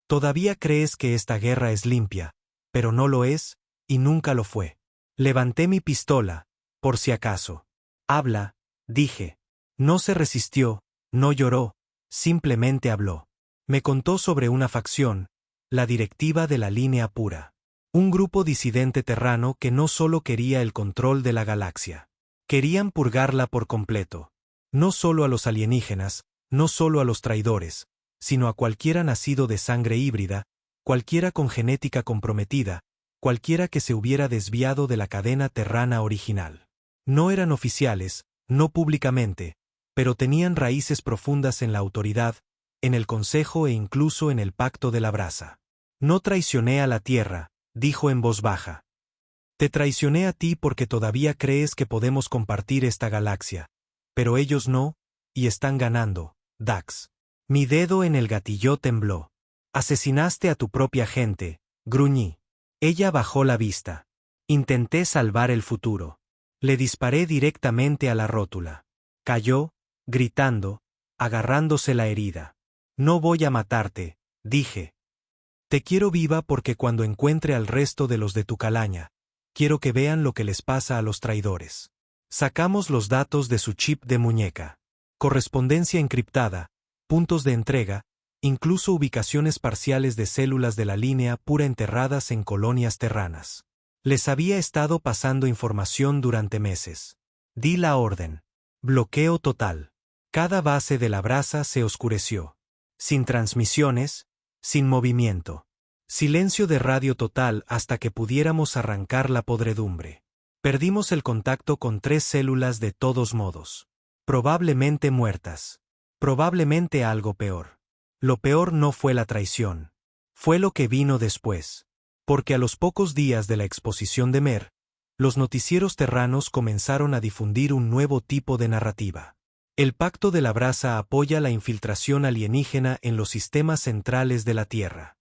Todavía crees que esta guerra es limpia, pero no lo es, y nunca lo fue. Levanté mi pistola, por si acaso. Habla, dije. No se resistió, no lloró, simplemente habló. Me contó sobre una facción, la directiva de la línea pura. Un grupo disidente terrano que no solo quería el control de la galaxia. Querían purgarla por completo. No solo a los alienígenas, no solo a los traidores, sino a cualquiera nacido de sangre híbrida, cualquiera con genética comprometida, cualquiera que se hubiera desviado de la cadena terrana original. No eran oficiales, no públicamente, pero tenían raíces profundas en la autoridad, en el Consejo e incluso en el Pacto de la Brasa. No traicioné a la Tierra, dijo en voz baja. Te traicioné a ti porque todavía crees que podemos compartir esta galaxia, pero ellos no, y están ganando, Dax. Mi dedo en el gatillo tembló. Asesinaste a tu propia gente, gruñí. Ella bajó la vista. Intenté salvar el futuro. Le disparé directamente a la rótula. Cayó, gritando, agarrándose la herida. No voy a matarte, dije. Te quiero viva porque cuando encuentre al resto de los de tu calaña, quiero que vean lo que les pasa a los traidores. Sacamos los datos de su chip de muñeca. Correspondencia encriptada, puntos de entrega, incluso ubicaciones parciales de células de la línea pura enterradas en colonias terranas. Les había estado pasando información durante meses. Di la orden. Bloqueo total. Cada base de la brasa se oscureció. Sin transmisiones, sin movimiento. Silencio de radio total hasta que pudiéramos arrancar la podredumbre. Perdimos el contacto con 3 células de todos modos. Probablemente muertas. Probablemente algo peor. Lo peor no fue la traición. Fue lo que vino después. Porque a los pocos días de la exposición de Mer, los noticieros terranos comenzaron a difundir un nuevo tipo de narrativa. El Pacto de la Brasa apoya la infiltración alienígena en los sistemas centrales de la Tierra.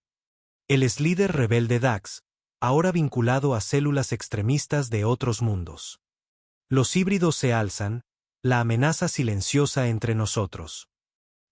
El líder rebelde Dax, ahora vinculado a células extremistas de otros mundos. Los híbridos se alzan, la amenaza silenciosa entre nosotros.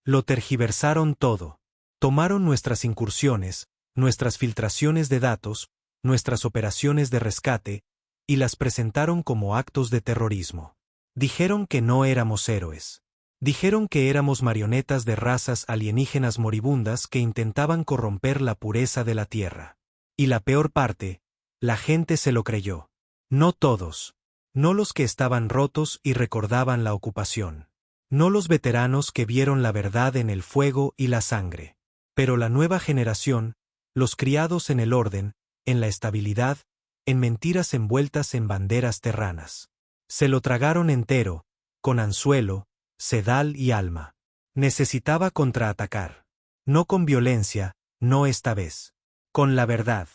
Lo tergiversaron todo. Tomaron nuestras incursiones, nuestras filtraciones de datos, nuestras operaciones de rescate, y las presentaron como actos de terrorismo. Dijeron que no éramos héroes. Dijeron que éramos marionetas de razas alienígenas moribundas que intentaban corromper la pureza de la Tierra. Y la peor parte, la gente se lo creyó. No todos. No los que estaban rotos y recordaban la ocupación. No los veteranos que vieron la verdad en el fuego y la sangre. Pero la nueva generación, los criados en el orden, en la estabilidad, en mentiras envueltas en banderas terranas. Se lo tragaron entero, con anzuelo, sedal y alma. Necesitaba contraatacar. No con violencia, no esta vez. Con la verdad.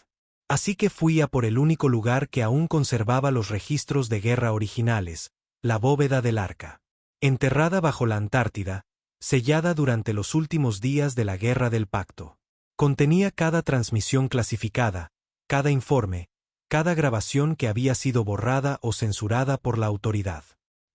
Así que fui a por el único lugar que aún conservaba los registros de guerra originales, la bóveda del Arca. Enterrada bajo la Antártida, sellada durante los últimos días de la Guerra del Pacto. Contenía cada transmisión clasificada, cada informe, cada grabación que había sido borrada o censurada por la autoridad.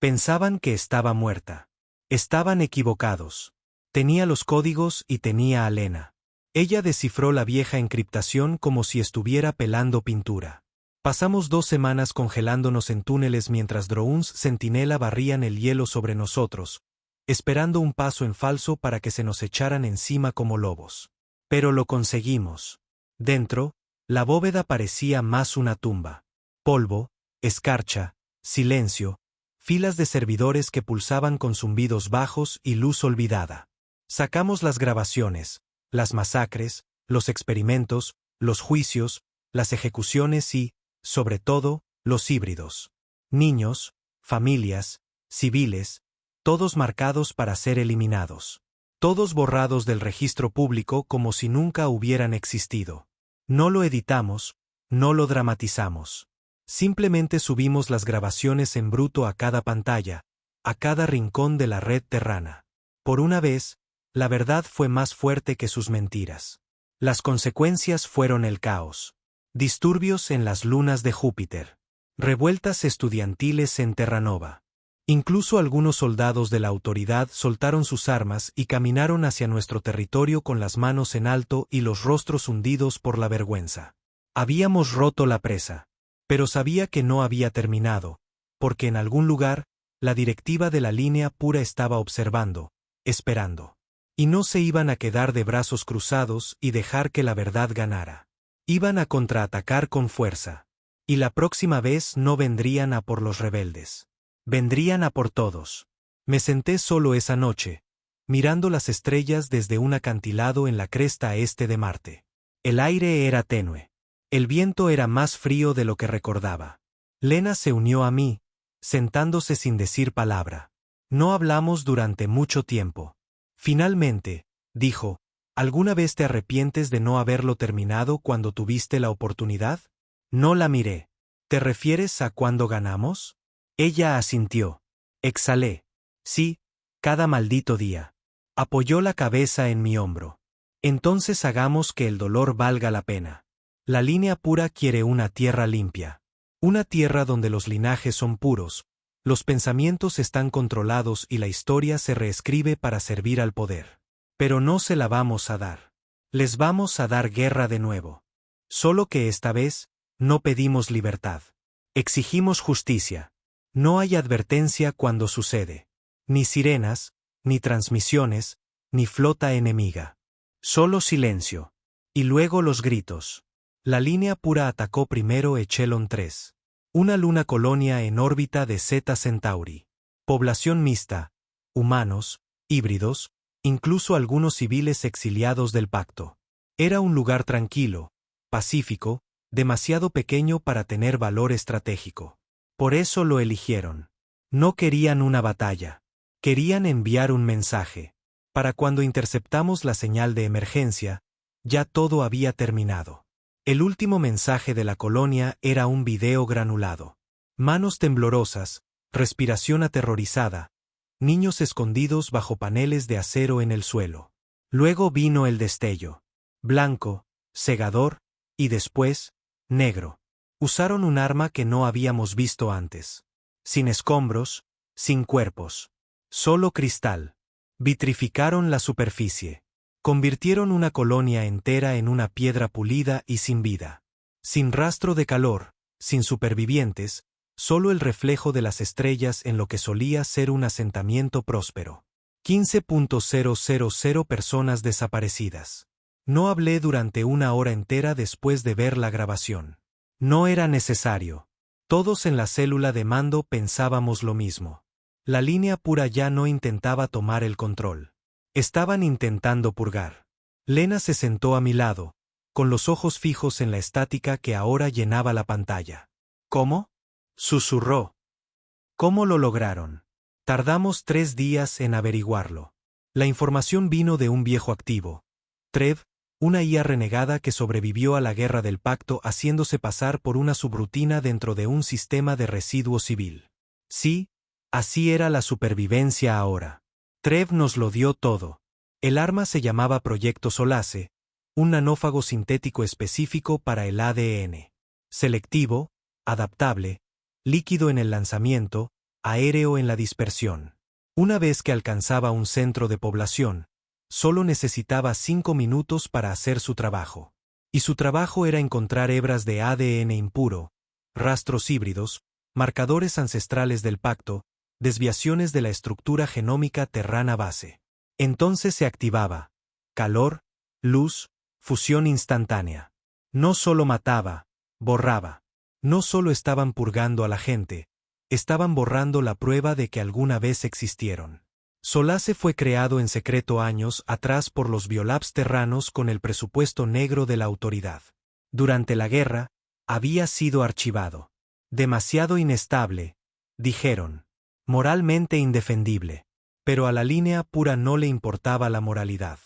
Pensaban que estaba muerta. Estaban equivocados. Tenía los códigos y tenía a Lena. Ella descifró la vieja encriptación como si estuviera pelando pintura. Pasamos 2 semanas congelándonos en túneles mientras drones centinela barrían el hielo sobre nosotros, esperando un paso en falso para que se nos echaran encima como lobos. Pero lo conseguimos. Dentro, la bóveda parecía más una tumba. Polvo, escarcha, silencio, filas de servidores que pulsaban con zumbidos bajos y luz olvidada. Sacamos las grabaciones, las masacres, los experimentos, los juicios, las ejecuciones y, sobre todo, los híbridos. Niños, familias, civiles, todos marcados para ser eliminados. Todos borrados del registro público como si nunca hubieran existido. No lo editamos, no lo dramatizamos. Simplemente subimos las grabaciones en bruto a cada pantalla, a cada rincón de la red terrana. Por una vez, la verdad fue más fuerte que sus mentiras. Las consecuencias fueron el caos. Disturbios en las lunas de Júpiter. Revueltas estudiantiles en Terranova. Incluso algunos soldados de la autoridad soltaron sus armas y caminaron hacia nuestro territorio con las manos en alto y los rostros hundidos por la vergüenza. Habíamos roto la presa. Pero sabía que no había terminado, porque en algún lugar, la directiva de la línea pura estaba observando, esperando. Y no se iban a quedar de brazos cruzados y dejar que la verdad ganara. Iban a contraatacar con fuerza. Y la próxima vez no vendrían a por los rebeldes. Vendrían a por todos. Me senté solo esa noche, mirando las estrellas desde un acantilado en la cresta este de Marte. El aire era tenue. El viento era más frío de lo que recordaba. Lena se unió a mí, sentándose sin decir palabra. No hablamos durante mucho tiempo. Finalmente, dijo, ¿alguna vez te arrepientes de no haberlo terminado cuando tuviste la oportunidad? No la miré. ¿Te refieres a cuando ganamos? Ella asintió. Exhalé. Sí, cada maldito día. Apoyó la cabeza en mi hombro. Entonces hagamos que el dolor valga la pena. La línea pura quiere una tierra limpia. Una tierra donde los linajes son puros, los pensamientos están controlados y la historia se reescribe para servir al poder. Pero no se la vamos a dar. Les vamos a dar guerra de nuevo. Solo que esta vez, no pedimos libertad. Exigimos justicia. No hay advertencia cuando sucede. Ni sirenas, ni transmisiones, ni flota enemiga. Solo silencio. Y luego los gritos. La línea pura atacó primero Echelon 3. Una luna colonia en órbita de Zeta Centauri. Población mixta, humanos, híbridos, incluso algunos civiles exiliados del pacto. Era un lugar tranquilo, pacífico, demasiado pequeño para tener valor estratégico. Por eso lo eligieron. No querían una batalla. Querían enviar un mensaje. Para cuando interceptamos la señal de emergencia, ya todo había terminado. El último mensaje de la colonia era un video granulado. Manos temblorosas, respiración aterrorizada, niños escondidos bajo paneles de acero en el suelo. Luego vino el destello. Blanco, cegador, y después, negro. Usaron un arma que no habíamos visto antes. Sin escombros, sin cuerpos. Solo cristal. Vitrificaron la superficie. Convirtieron una colonia entera en una piedra pulida y sin vida. Sin rastro de calor, sin supervivientes, solo el reflejo de las estrellas en lo que solía ser un asentamiento próspero. 15.000 personas desaparecidas. No hablé durante una hora entera después de ver la grabación. No era necesario. Todos en la célula de mando pensábamos lo mismo. La línea pura ya no intentaba tomar el control. Estaban intentando purgar. Lena se sentó a mi lado, con los ojos fijos en la estática que ahora llenaba la pantalla. ¿Cómo? Susurró. ¿Cómo lo lograron? Tardamos 3 días en averiguarlo. La información vino de un viejo activo. Trev, una IA renegada que sobrevivió a la guerra del pacto haciéndose pasar por una subrutina dentro de un sistema de residuo civil. Sí, así era la supervivencia ahora. Trev nos lo dio todo. El arma se llamaba Proyecto Solace, un nanófago sintético específico para el ADN. Selectivo, adaptable, líquido en el lanzamiento, aéreo en la dispersión. Una vez que alcanzaba un centro de población, solo necesitaba 5 minutos para hacer su trabajo. Y su trabajo era encontrar hebras de ADN impuro, rastros híbridos, marcadores ancestrales del pacto, desviaciones de la estructura genómica terrana base. Entonces se activaba. Calor, luz, fusión instantánea. No solo mataba, borraba. No solo estaban purgando a la gente, estaban borrando la prueba de que alguna vez existieron. Solace fue creado en secreto años atrás por los biolabs terranos con el presupuesto negro de la autoridad. Durante la guerra, había sido archivado. Demasiado inestable, dijeron. Moralmente indefendible. Pero a la línea pura no le importaba la moralidad.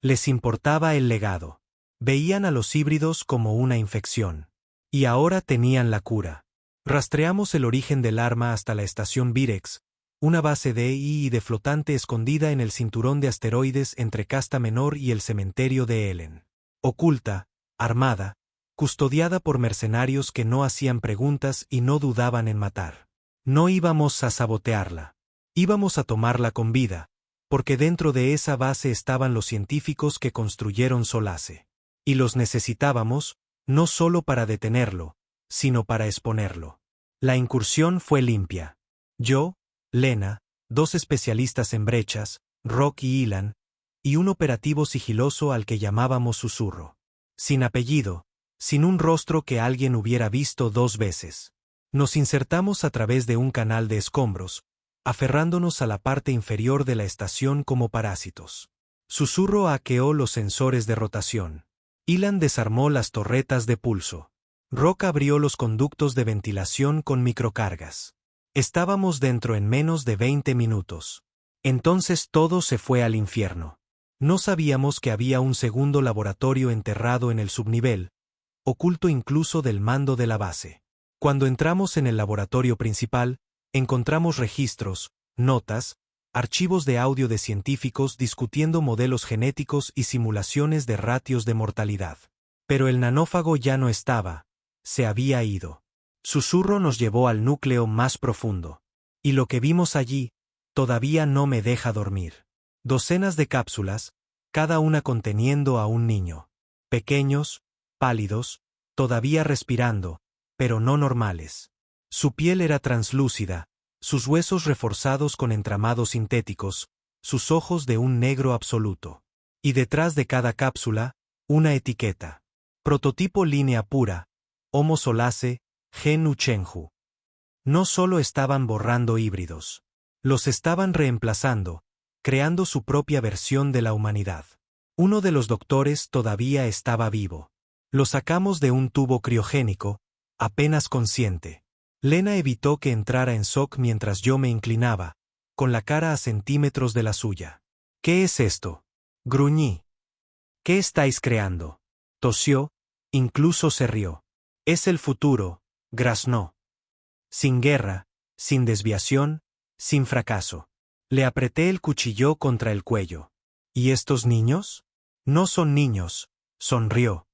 Les importaba el legado. Veían a los híbridos como una infección. Y ahora tenían la cura. Rastreamos el origen del arma hasta la estación Virex, una base de I de flotante escondida en el cinturón de asteroides entre Casta Menor y el cementerio de Elen. Oculta, armada, custodiada por mercenarios que no hacían preguntas y no dudaban en matar. No íbamos a sabotearla. Íbamos a tomarla con vida, porque dentro de esa base estaban los científicos que construyeron Solace. Y los necesitábamos, no solo para detenerlo, sino para exponerlo. La incursión fue limpia. Yo, Lena, 2 especialistas en brechas, Rock y Ilan, y un operativo sigiloso al que llamábamos Susurro. Sin apellido, sin un rostro que alguien hubiera visto 2 veces. Nos insertamos a través de un canal de escombros, aferrándonos a la parte inferior de la estación como parásitos. Susurro hackeó los sensores de rotación. Ilan desarmó las torretas de pulso. Rock abrió los conductos de ventilación con microcargas. Estábamos dentro en menos de 20 minutos. Entonces todo se fue al infierno. No sabíamos que había un segundo laboratorio enterrado en el subnivel, oculto incluso del mando de la base. Cuando entramos en el laboratorio principal, encontramos registros, notas, archivos de audio de científicos discutiendo modelos genéticos y simulaciones de ratios de mortalidad. Pero el nanófago ya no estaba, se había ido. Susurro nos llevó al núcleo más profundo. Y lo que vimos allí, todavía no me deja dormir. Docenas de cápsulas, cada una conteniendo a un niño. Pequeños, pálidos, todavía respirando, pero no normales. Su piel era translúcida, sus huesos reforzados con entramados sintéticos, sus ojos de un negro absoluto. Y detrás de cada cápsula, una etiqueta. Prototipo línea pura, Homo Solace, Gen Uchenju. No solo estaban borrando híbridos. Los estaban reemplazando, creando su propia versión de la humanidad. Uno de los doctores todavía estaba vivo. Lo sacamos de un tubo criogénico, apenas consciente. Lena evitó que entrara en shock mientras yo me inclinaba, con la cara a centímetros de la suya. ¿Qué es esto? Gruñí. ¿Qué estáis creando? Tosió, incluso se rió. Es el futuro, graznó. Sin guerra, sin desviación, sin fracaso. Le apreté el cuchillo contra el cuello. ¿Y estos niños? No son niños, sonrió.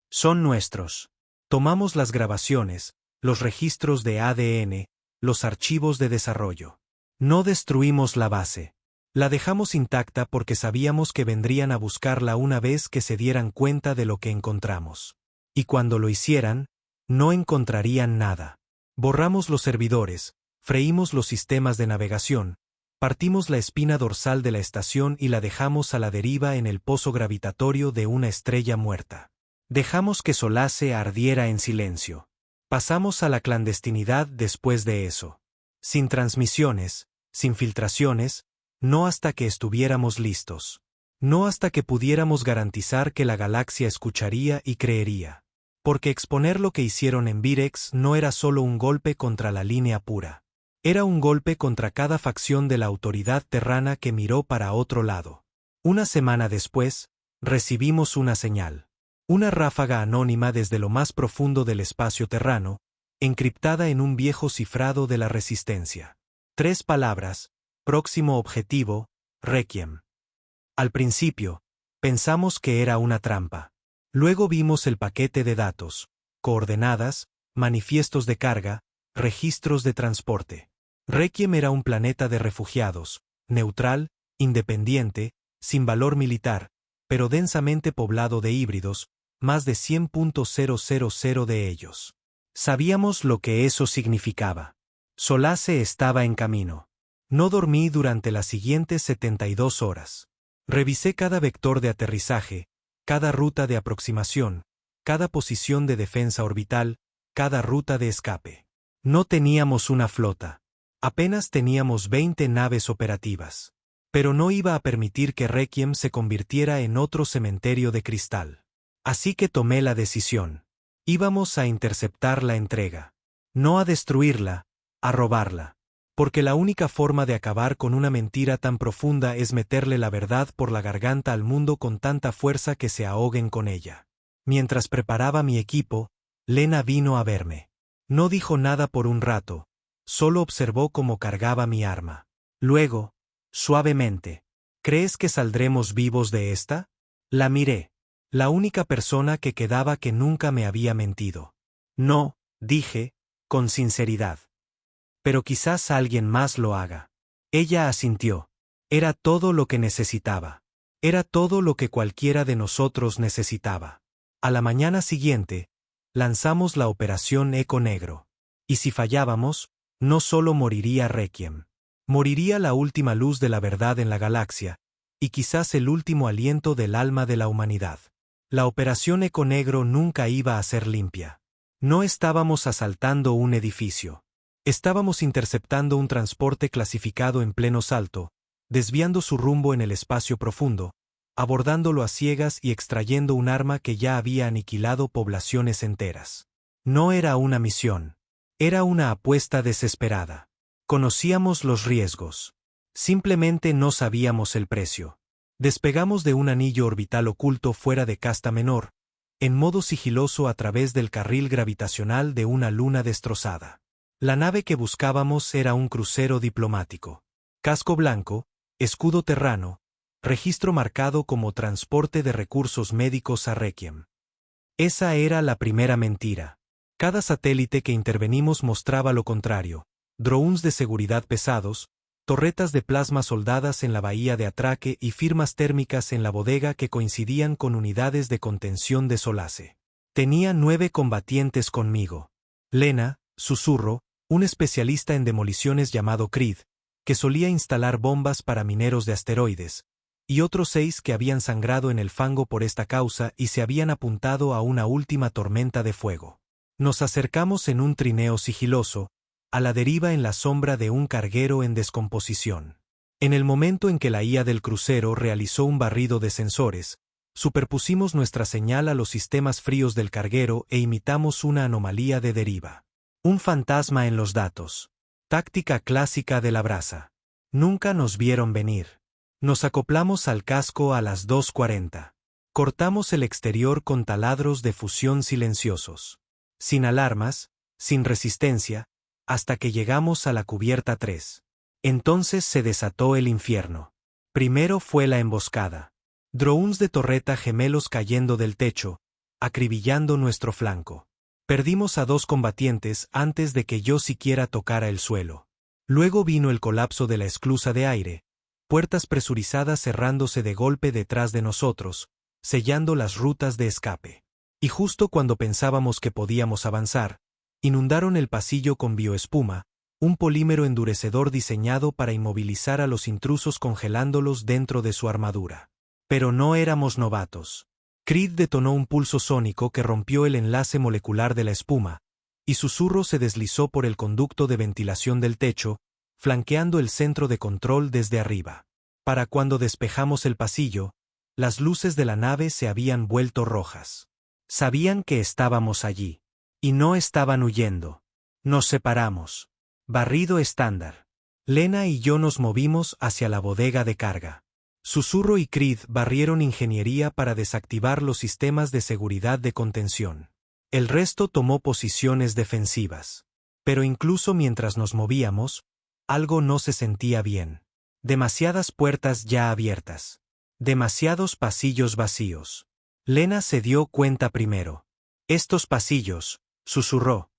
Son nuestros. Tomamos las grabaciones, los registros de ADN, los archivos de desarrollo. No destruimos la base. La dejamos intacta porque sabíamos que vendrían a buscarla una vez que se dieran cuenta de lo que encontramos. Y cuando lo hicieran, no encontrarían nada. Borramos los servidores, freímos los sistemas de navegación, partimos la espina dorsal de la estación y la dejamos a la deriva en el pozo gravitatorio de una estrella muerta. Dejamos que Solace ardiera en silencio. Pasamos a la clandestinidad después de eso. Sin transmisiones, sin filtraciones, no hasta que estuviéramos listos. No hasta que pudiéramos garantizar que la galaxia escucharía y creería. Porque exponer lo que hicieron en Virex no era solo un golpe contra la línea pura. Era un golpe contra cada facción de la autoridad terrana que miró para otro lado. Una semana después, recibimos una señal. Una ráfaga anónima desde lo más profundo del espacio terrano, encriptada en un viejo cifrado de la Resistencia. 3 palabras: próximo objetivo, Requiem. Al principio, pensamos que era una trampa. Luego vimos el paquete de datos, coordenadas, manifiestos de carga, registros de transporte. Requiem era un planeta de refugiados, neutral, independiente, sin valor militar, pero densamente poblado de híbridos, más de 100.000 de ellos. Sabíamos lo que eso significaba. Solace estaba en camino. No dormí durante las siguientes 72 horas. Revisé cada vector de aterrizaje, cada ruta de aproximación, cada posición de defensa orbital, cada ruta de escape. No teníamos una flota. Apenas teníamos 20 naves operativas. Pero no iba a permitir que Requiem se convirtiera en otro cementerio de cristal. Así que tomé la decisión. Íbamos a interceptar la entrega. No a destruirla, a robarla. Porque la única forma de acabar con una mentira tan profunda es meterle la verdad por la garganta al mundo con tanta fuerza que se ahoguen con ella. Mientras preparaba mi equipo, Lena vino a verme. No dijo nada por un rato, solo observó cómo cargaba mi arma. Luego, suavemente, ¿crees que saldremos vivos de esta? La miré. La única persona que quedaba que nunca me había mentido. No, dije, con sinceridad. Pero quizás alguien más lo haga. Ella asintió. Era todo lo que necesitaba. Era todo lo que cualquiera de nosotros necesitaba. A la mañana siguiente, lanzamos la operación Eco Negro. Y si fallábamos, no solo moriría Requiem. Moriría la última luz de la verdad en la galaxia, y quizás el último aliento del alma de la humanidad. La operación Eco Negro nunca iba a ser limpia. No estábamos asaltando un edificio. Estábamos interceptando un transporte clasificado en pleno salto, desviando su rumbo en el espacio profundo, abordándolo a ciegas y extrayendo un arma que ya había aniquilado poblaciones enteras. No era una misión. Era una apuesta desesperada. Conocíamos los riesgos. Simplemente no sabíamos el precio. Despegamos de un anillo orbital oculto fuera de Casta Menor, en modo sigiloso a través del carril gravitacional de una luna destrozada. La nave que buscábamos era un crucero diplomático. Casco blanco, escudo terrano, registro marcado como transporte de recursos médicos a Requiem. Esa era la primera mentira. Cada satélite que intervenimos mostraba lo contrario. Drones de seguridad pesados, torretas de plasma soldadas en la bahía de atraque y firmas térmicas en la bodega que coincidían con unidades de contención de Solace. Tenía 9 combatientes conmigo. Lena, susurro, un especialista en demoliciones llamado Creed, que solía instalar bombas para mineros de asteroides, y otros 6 que habían sangrado en el fango por esta causa y se habían apuntado a una última tormenta de fuego. Nos acercamos en un trineo sigiloso, a la deriva en la sombra de un carguero en descomposición. En el momento en que la IA del crucero realizó un barrido de sensores, superpusimos nuestra señal a los sistemas fríos del carguero e imitamos una anomalía de deriva. Un fantasma en los datos. Táctica clásica de la brasa. Nunca nos vieron venir. Nos acoplamos al casco a las 2:40. Cortamos el exterior con taladros de fusión silenciosos. Sin alarmas, sin resistencia, hasta que llegamos a la cubierta 3. Entonces se desató el infierno. Primero fue la emboscada. Drones de torreta gemelos cayendo del techo, acribillando nuestro flanco. Perdimos a 2 combatientes antes de que yo siquiera tocara el suelo. Luego vino el colapso de la esclusa de aire, puertas presurizadas cerrándose de golpe detrás de nosotros, sellando las rutas de escape. Y justo cuando pensábamos que podíamos avanzar, inundaron el pasillo con bioespuma, un polímero endurecedor diseñado para inmovilizar a los intrusos congelándolos dentro de su armadura. Pero no éramos novatos. Creed detonó un pulso sónico que rompió el enlace molecular de la espuma, y Susurro se deslizó por el conducto de ventilación del techo, flanqueando el centro de control desde arriba. Para cuando despejamos el pasillo, las luces de la nave se habían vuelto rojas. Sabían que estábamos allí. Y no estaban huyendo. Nos separamos. Barrido estándar. Lena y yo nos movimos hacia la bodega de carga. Susurro y Creed barrieron ingeniería para desactivar los sistemas de seguridad de contención. El resto tomó posiciones defensivas. Pero incluso mientras nos movíamos, algo no se sentía bien. Demasiadas puertas ya abiertas. Demasiados pasillos vacíos. Lena se dio cuenta primero. Estos pasillos, susurró.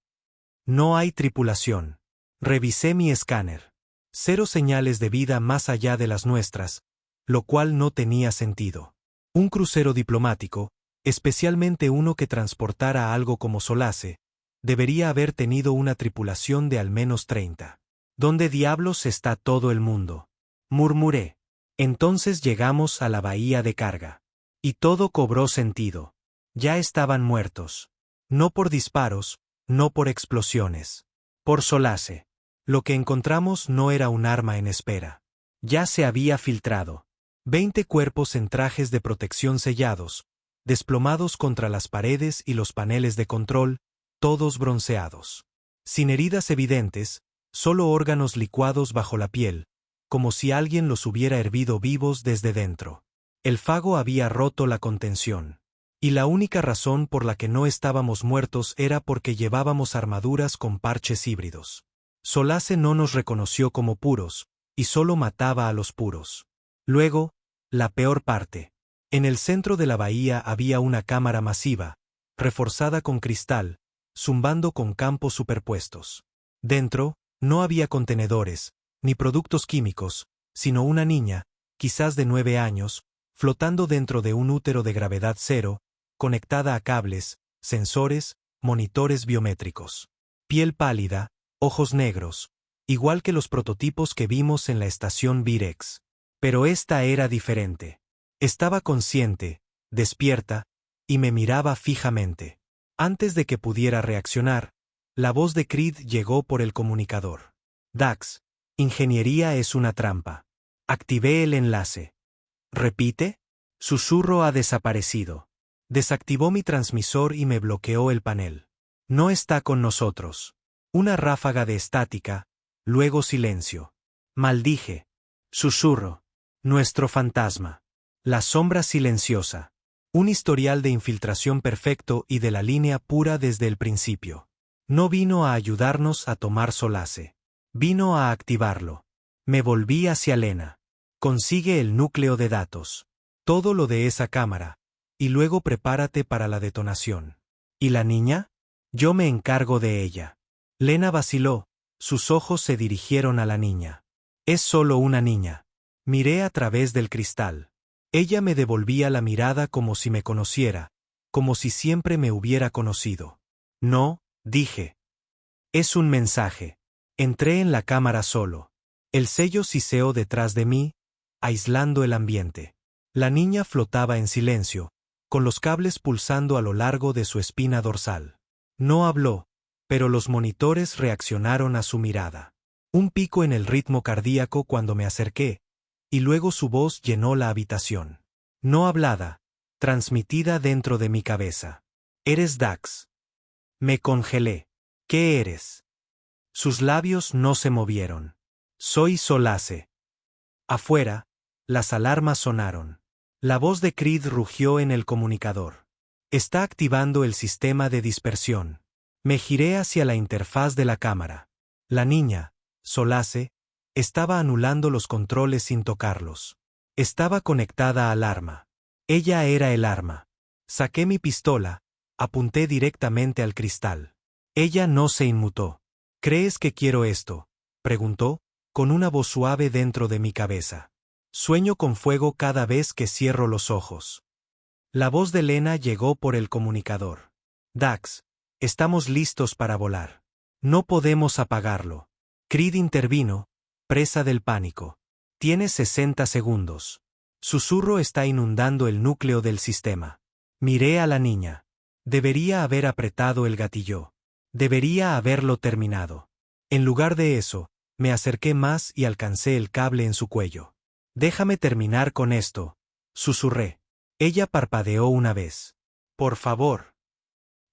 No hay tripulación. Revisé mi escáner. 0 señales de vida más allá de las nuestras, lo cual no tenía sentido. Un crucero diplomático, especialmente uno que transportara algo como Solace, debería haber tenido una tripulación de al menos 30. ¿Dónde diablos está todo el mundo? Murmuré. Entonces llegamos a la bahía de carga. Y todo cobró sentido. Ya estaban muertos. No por disparos, no por explosiones. Por Solace. Lo que encontramos no era un arma en espera. Ya se había filtrado. 20 cuerpos en trajes de protección sellados, desplomados contra las paredes y los paneles de control, todos bronceados. Sin heridas evidentes, solo órganos licuados bajo la piel, como si alguien los hubiera hervido vivos desde dentro. El fago había roto la contención. Y la única razón por la que no estábamos muertos era porque llevábamos armaduras con parches híbridos. Solace no nos reconoció como puros, y solo mataba a los puros. Luego, la peor parte. En el centro de la bahía había una cámara masiva, reforzada con cristal, zumbando con campos superpuestos. Dentro, no había contenedores, ni productos químicos, sino una niña, quizás de 9 años, flotando dentro de un útero de gravedad cero, conectada a cables, sensores, monitores biométricos. Piel pálida, ojos negros, igual que los prototipos que vimos en la estación Virex. Pero esta era diferente. Estaba consciente, despierta, y me miraba fijamente. Antes de que pudiera reaccionar, la voz de Creed llegó por el comunicador. Dax, ingeniería es una trampa. Activé el enlace. ¿Repite? Susurro ha desaparecido. Desactivó mi transmisor y me bloqueó el panel. No está con nosotros. Una ráfaga de estática, luego silencio. Maldije. Susurro. Nuestro fantasma. La sombra silenciosa. Un historial de infiltración perfecto y de la línea pura desde el principio. No vino a ayudarnos a tomar Solace. Vino a activarlo. Me volví hacia Lena. Consigue el núcleo de datos. Todo lo de esa cámara. Y luego prepárate para la detonación. ¿Y la niña? Yo me encargo de ella. Lena vaciló. Sus ojos se dirigieron a la niña. Es solo una niña. Miré a través del cristal. Ella me devolvía la mirada como si me conociera, como si siempre me hubiera conocido. No, dije. Es un mensaje. Entré en la cámara solo. El sello siseó detrás de mí, aislando el ambiente. La niña flotaba en silencio, con los cables pulsando a lo largo de su espina dorsal. No habló, pero los monitores reaccionaron a su mirada. Un pico en el ritmo cardíaco cuando me acerqué, y luego su voz llenó la habitación. No hablada, transmitida dentro de mi cabeza. Eres Dax. Me congelé. ¿Qué eres? Sus labios no se movieron. Soy Solace. Afuera, las alarmas sonaron. La voz de Creed rugió en el comunicador. Está activando el sistema de dispersión. Me giré hacia la interfaz de la cámara. La niña, Solace, estaba anulando los controles sin tocarlos. Estaba conectada al arma. Ella era el arma. Saqué mi pistola, apunté directamente al cristal. Ella no se inmutó. ¿Crees que quiero esto?, preguntó, con una voz suave dentro de mi cabeza. Sueño con fuego cada vez que cierro los ojos. La voz de Lena llegó por el comunicador. Dax, estamos listos para volar. No podemos apagarlo. Creed intervino, presa del pánico. Tienes 60 segundos. Susurro está inundando el núcleo del sistema. Miré a la niña. Debería haber apretado el gatillo. Debería haberlo terminado. En lugar de eso, me acerqué más y alcancé el cable en su cuello. Déjame terminar con esto, susurré. Ella parpadeó una vez. Por favor.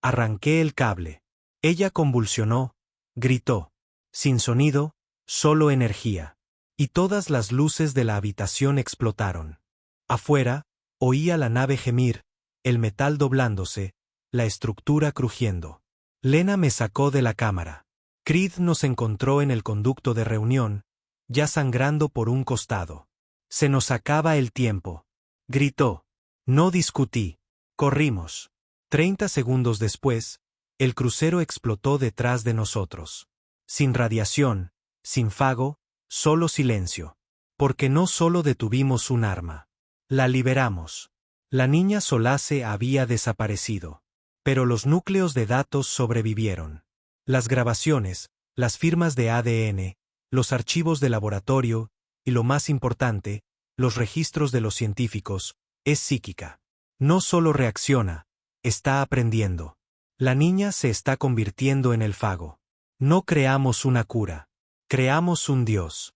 Arranqué el cable. Ella convulsionó, gritó. Sin sonido, solo energía. Y todas las luces de la habitación explotaron. Afuera, oía la nave gemir, el metal doblándose, la estructura crujiendo. Lena me sacó de la cámara. Creed nos encontró en el conducto de reunión, ya sangrando por un costado. Se nos acaba el tiempo. Gritó. No discutí. Corrimos. 30 segundos después, el crucero explotó detrás de nosotros. Sin radiación, sin fago, solo silencio. Porque no solo detuvimos un arma. La liberamos. La niña Solace había desaparecido. Pero los núcleos de datos sobrevivieron. Las grabaciones, las firmas de ADN, los archivos de laboratorio, y lo más importante, los registros de los científicos, es psíquica. No solo reacciona, está aprendiendo. La niña se está convirtiendo en el fago. No creamos una cura. Creamos un Dios.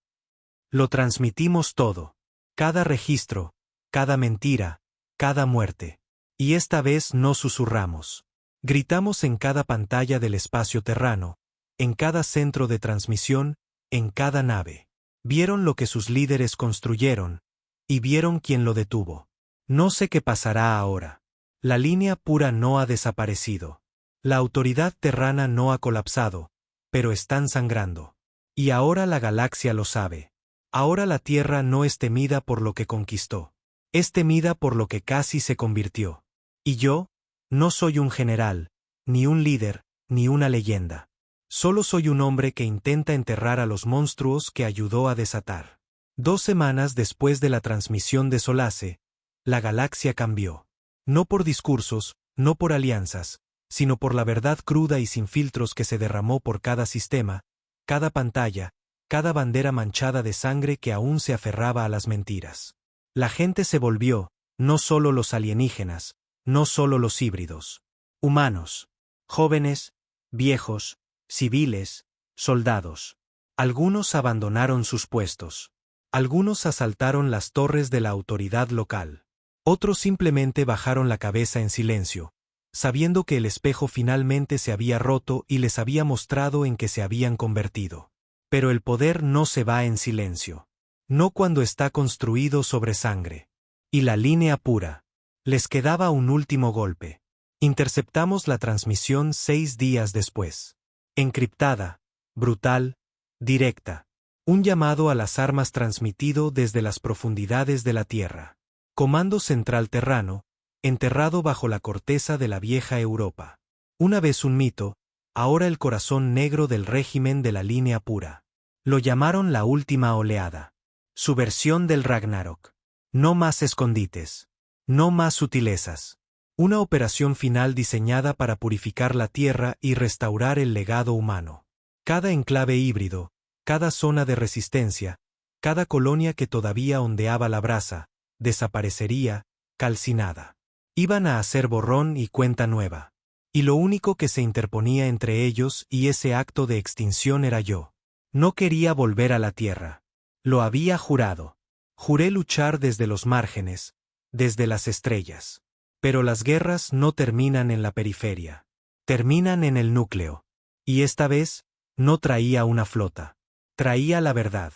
Lo transmitimos todo. Cada registro, cada mentira, cada muerte. Y esta vez no susurramos. Gritamos en cada pantalla del espacio terrano, en cada centro de transmisión, en cada nave. Vieron lo que sus líderes construyeron, y vieron quién lo detuvo. No sé qué pasará ahora. La línea pura no ha desaparecido. La autoridad terrana no ha colapsado, pero están sangrando. Y ahora la galaxia lo sabe. Ahora la Tierra no es temida por lo que conquistó. Es temida por lo que casi se convirtió. Y yo, no soy un general, ni un líder, ni una leyenda. Solo soy un hombre que intenta enterrar a los monstruos que ayudó a desatar. 2 semanas después de la transmisión de Solace, la galaxia cambió. No por discursos, no por alianzas, sino por la verdad cruda y sin filtros que se derramó por cada sistema, cada pantalla, cada bandera manchada de sangre que aún se aferraba a las mentiras. La gente se volvió, no solo los alienígenas, no solo los híbridos. Humanos. Jóvenes, viejos, civiles, soldados. Algunos abandonaron sus puestos. Algunos asaltaron las torres de la autoridad local. Otros simplemente bajaron la cabeza en silencio, sabiendo que el espejo finalmente se había roto y les había mostrado en que se habían convertido. Pero el poder no se va en silencio. No cuando está construido sobre sangre. Y la línea pura. Les quedaba un último golpe. Interceptamos la transmisión 6 días después. Encriptada, brutal, directa. Un llamado a las armas transmitido desde las profundidades de la Tierra. Comando Central Terrano, enterrado bajo la corteza de la vieja Europa. Una vez un mito, ahora el corazón negro del régimen de la línea pura. Lo llamaron la última oleada. Su versión del Ragnarok. No más escondites. No más sutilezas. Una operación final diseñada para purificar la Tierra y restaurar el legado humano. Cada enclave híbrido, cada zona de resistencia, cada colonia que todavía ondeaba la brasa, desaparecería, calcinada. Iban a hacer borrón y cuenta nueva. Y lo único que se interponía entre ellos y ese acto de extinción era yo. No quería volver a la Tierra. Lo había jurado. Juré luchar desde los márgenes, desde las estrellas. Pero las guerras no terminan en la periferia. Terminan en el núcleo. Y esta vez, no traía una flota. Traía la verdad.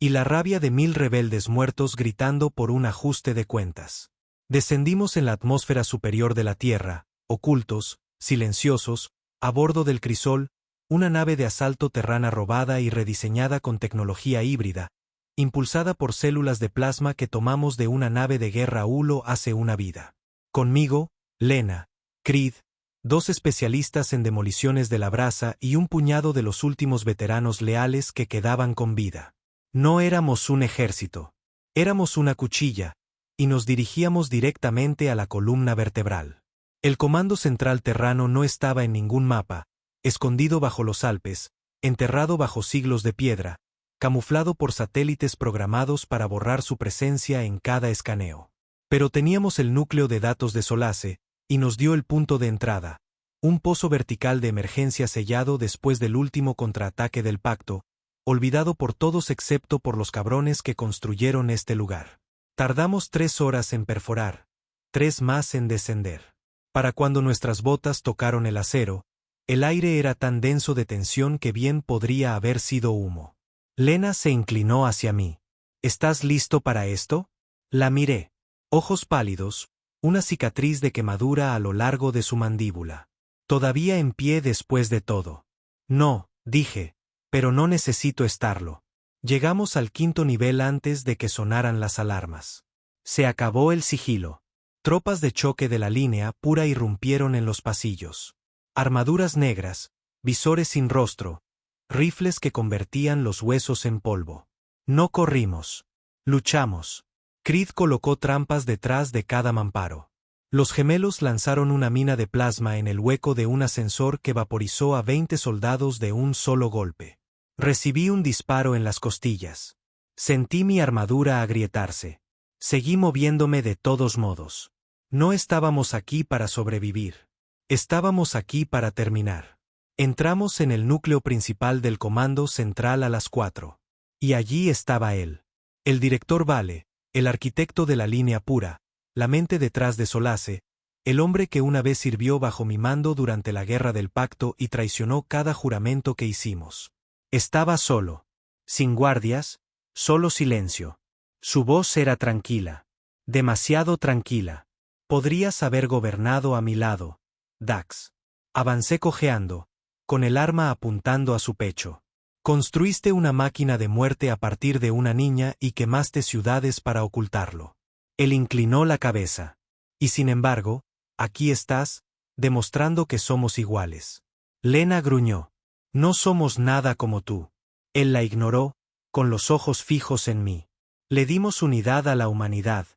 Y la rabia de 1000 rebeldes muertos gritando por un ajuste de cuentas. Descendimos en la atmósfera superior de la Tierra, ocultos, silenciosos, a bordo del Crisol, una nave de asalto terrana robada y rediseñada con tecnología híbrida, impulsada por células de plasma que tomamos de una nave de guerra Hulo hace una vida. Conmigo, Lena, Creed, 2 especialistas en demoliciones de la brasa y un puñado de los últimos veteranos leales que quedaban con vida. No éramos un ejército. Éramos una cuchilla, y nos dirigíamos directamente a la columna vertebral. El Comando Central Terrano no estaba en ningún mapa, escondido bajo los Alpes, enterrado bajo siglos de piedra, camuflado por satélites programados para borrar su presencia en cada escaneo. Pero teníamos el núcleo de datos de Solace, y nos dio el punto de entrada, un pozo vertical de emergencia sellado después del último contraataque del Pacto, olvidado por todos excepto por los cabrones que construyeron este lugar. Tardamos 3 horas en perforar, 3 más en descender. Para cuando nuestras botas tocaron el acero, el aire era tan denso de tensión que bien podría haber sido humo. Lena se inclinó hacia mí. ¿Estás listo para esto? La miré. Ojos pálidos, una cicatriz de quemadura a lo largo de su mandíbula. Todavía en pie después de todo. No, dije, pero no necesito estarlo. Llegamos al 5.º nivel antes de que sonaran las alarmas. Se acabó el sigilo. Tropas de choque de la línea pura irrumpieron en los pasillos. Armaduras negras, visores sin rostro, rifles que convertían los huesos en polvo. No corrimos. Luchamos. Creed colocó trampas detrás de cada mamparo. Los gemelos lanzaron una mina de plasma en el hueco de un ascensor que vaporizó a 20 soldados de un solo golpe. Recibí un disparo en las costillas. Sentí mi armadura agrietarse. Seguí moviéndome de todos modos. No estábamos aquí para sobrevivir. Estábamos aquí para terminar. Entramos en el núcleo principal del Comando Central a las 4. Y allí estaba él. El director Vale, el arquitecto de la línea pura, la mente detrás de Solace, el hombre que una vez sirvió bajo mi mando durante la guerra del pacto y traicionó cada juramento que hicimos. Estaba solo. Sin guardias, solo silencio. Su voz era tranquila. Demasiado tranquila. Podrías haber gobernado a mi lado, Dax. Avancé cojeando, con el arma apuntando a su pecho. Construiste una máquina de muerte a partir de una niña y quemaste ciudades para ocultarlo. Él inclinó la cabeza. Y sin embargo, aquí estás, demostrando que somos iguales. Lena gruñó. No somos nada como tú. Él la ignoró, con los ojos fijos en mí. Le dimos unidad a la humanidad,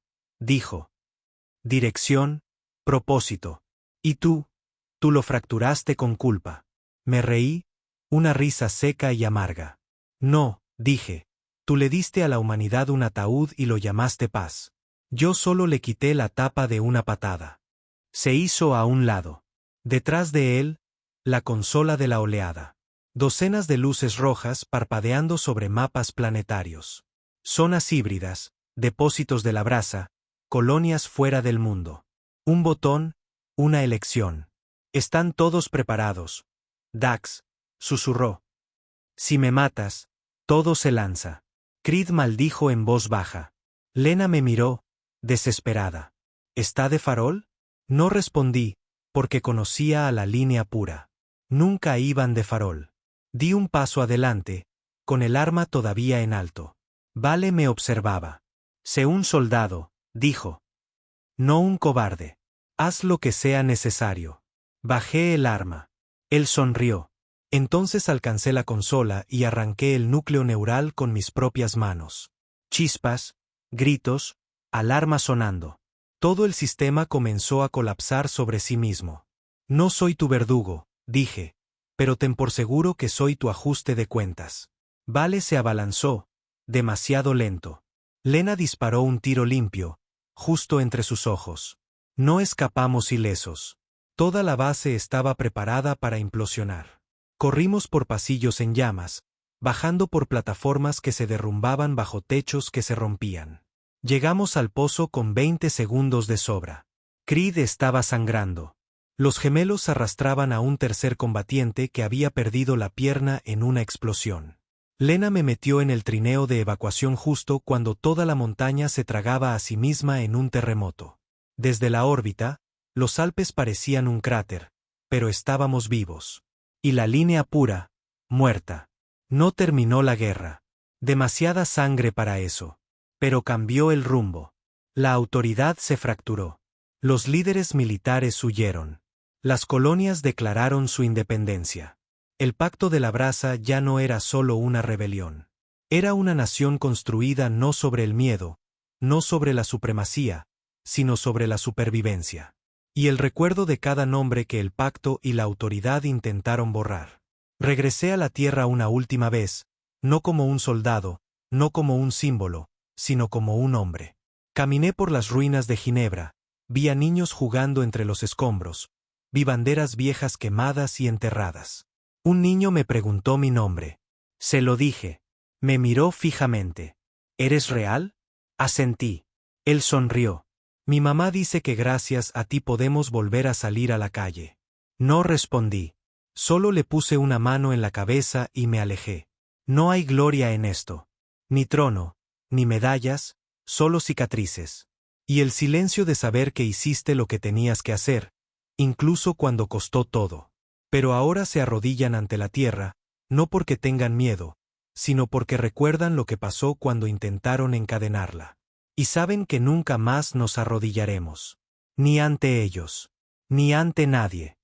dijo. Dirección, propósito. Y tú lo fracturaste con culpa. Me reí, una risa seca y amarga. No, dije, tú le diste a la humanidad un ataúd y lo llamaste paz. Yo solo le quité la tapa de una patada. Se hizo a un lado. Detrás de él, la consola de la oleada. Docenas de luces rojas parpadeando sobre mapas planetarios. Zonas híbridas, depósitos de la brasa, colonias fuera del mundo. Un botón, una elección. Están todos preparados. Dax, susurró. Si me matas, todo se lanza. Creed maldijo en voz baja. Lena me miró, desesperada. ¿Está de farol? No respondí, porque conocía a la línea pura. Nunca iban de farol. Di un paso adelante, con el arma todavía en alto. Vale me observaba. Sé un soldado, dijo. No un cobarde. Haz lo que sea necesario. Bajé el arma. Él sonrió. Entonces alcancé la consola y arranqué el núcleo neural con mis propias manos. Chispas, gritos, alarma sonando. Todo el sistema comenzó a colapsar sobre sí mismo. No soy tu verdugo, dije, pero ten por seguro que soy tu ajuste de cuentas. Vale se abalanzó, demasiado lento. Lena disparó un tiro limpio, justo entre sus ojos. No escapamos ilesos. Toda la base estaba preparada para implosionar. Corrimos por pasillos en llamas, bajando por plataformas que se derrumbaban bajo techos que se rompían. Llegamos al pozo con 20 segundos de sobra. Creed estaba sangrando. Los gemelos arrastraban a un tercer combatiente que había perdido la pierna en una explosión. Lena me metió en el trineo de evacuación justo cuando toda la montaña se tragaba a sí misma en un terremoto. Desde la órbita, los Alpes parecían un cráter, pero estábamos vivos. Y la línea pura, muerta. No terminó la guerra. Demasiada sangre para eso. Pero cambió el rumbo. La autoridad se fracturó. Los líderes militares huyeron. Las colonias declararon su independencia. El Pacto de la Brasa ya no era solo una rebelión. Era una nación construida no sobre el miedo, no sobre la supremacía, sino sobre la supervivencia. Y el recuerdo de cada nombre que el Pacto y la autoridad intentaron borrar. Regresé a la Tierra una última vez, no como un soldado, no como un símbolo, sino como un hombre. Caminé por las ruinas de Ginebra, vi a niños jugando entre los escombros, vi banderas viejas quemadas y enterradas. Un niño me preguntó mi nombre. Se lo dije. Me miró fijamente. ¿Eres real? Asentí. Él sonrió. Mi mamá dice que gracias a ti podemos volver a salir a la calle. No respondí. Solo le puse una mano en la cabeza y me alejé. No hay gloria en esto. Ni trono, ni medallas, solo cicatrices. Y el silencio de saber que hiciste lo que tenías que hacer, incluso cuando costó todo. Pero ahora se arrodillan ante la tierra, no porque tengan miedo, sino porque recuerdan lo que pasó cuando intentaron encadenarla. Y saben que nunca más nos arrodillaremos. Ni ante ellos. Ni ante nadie.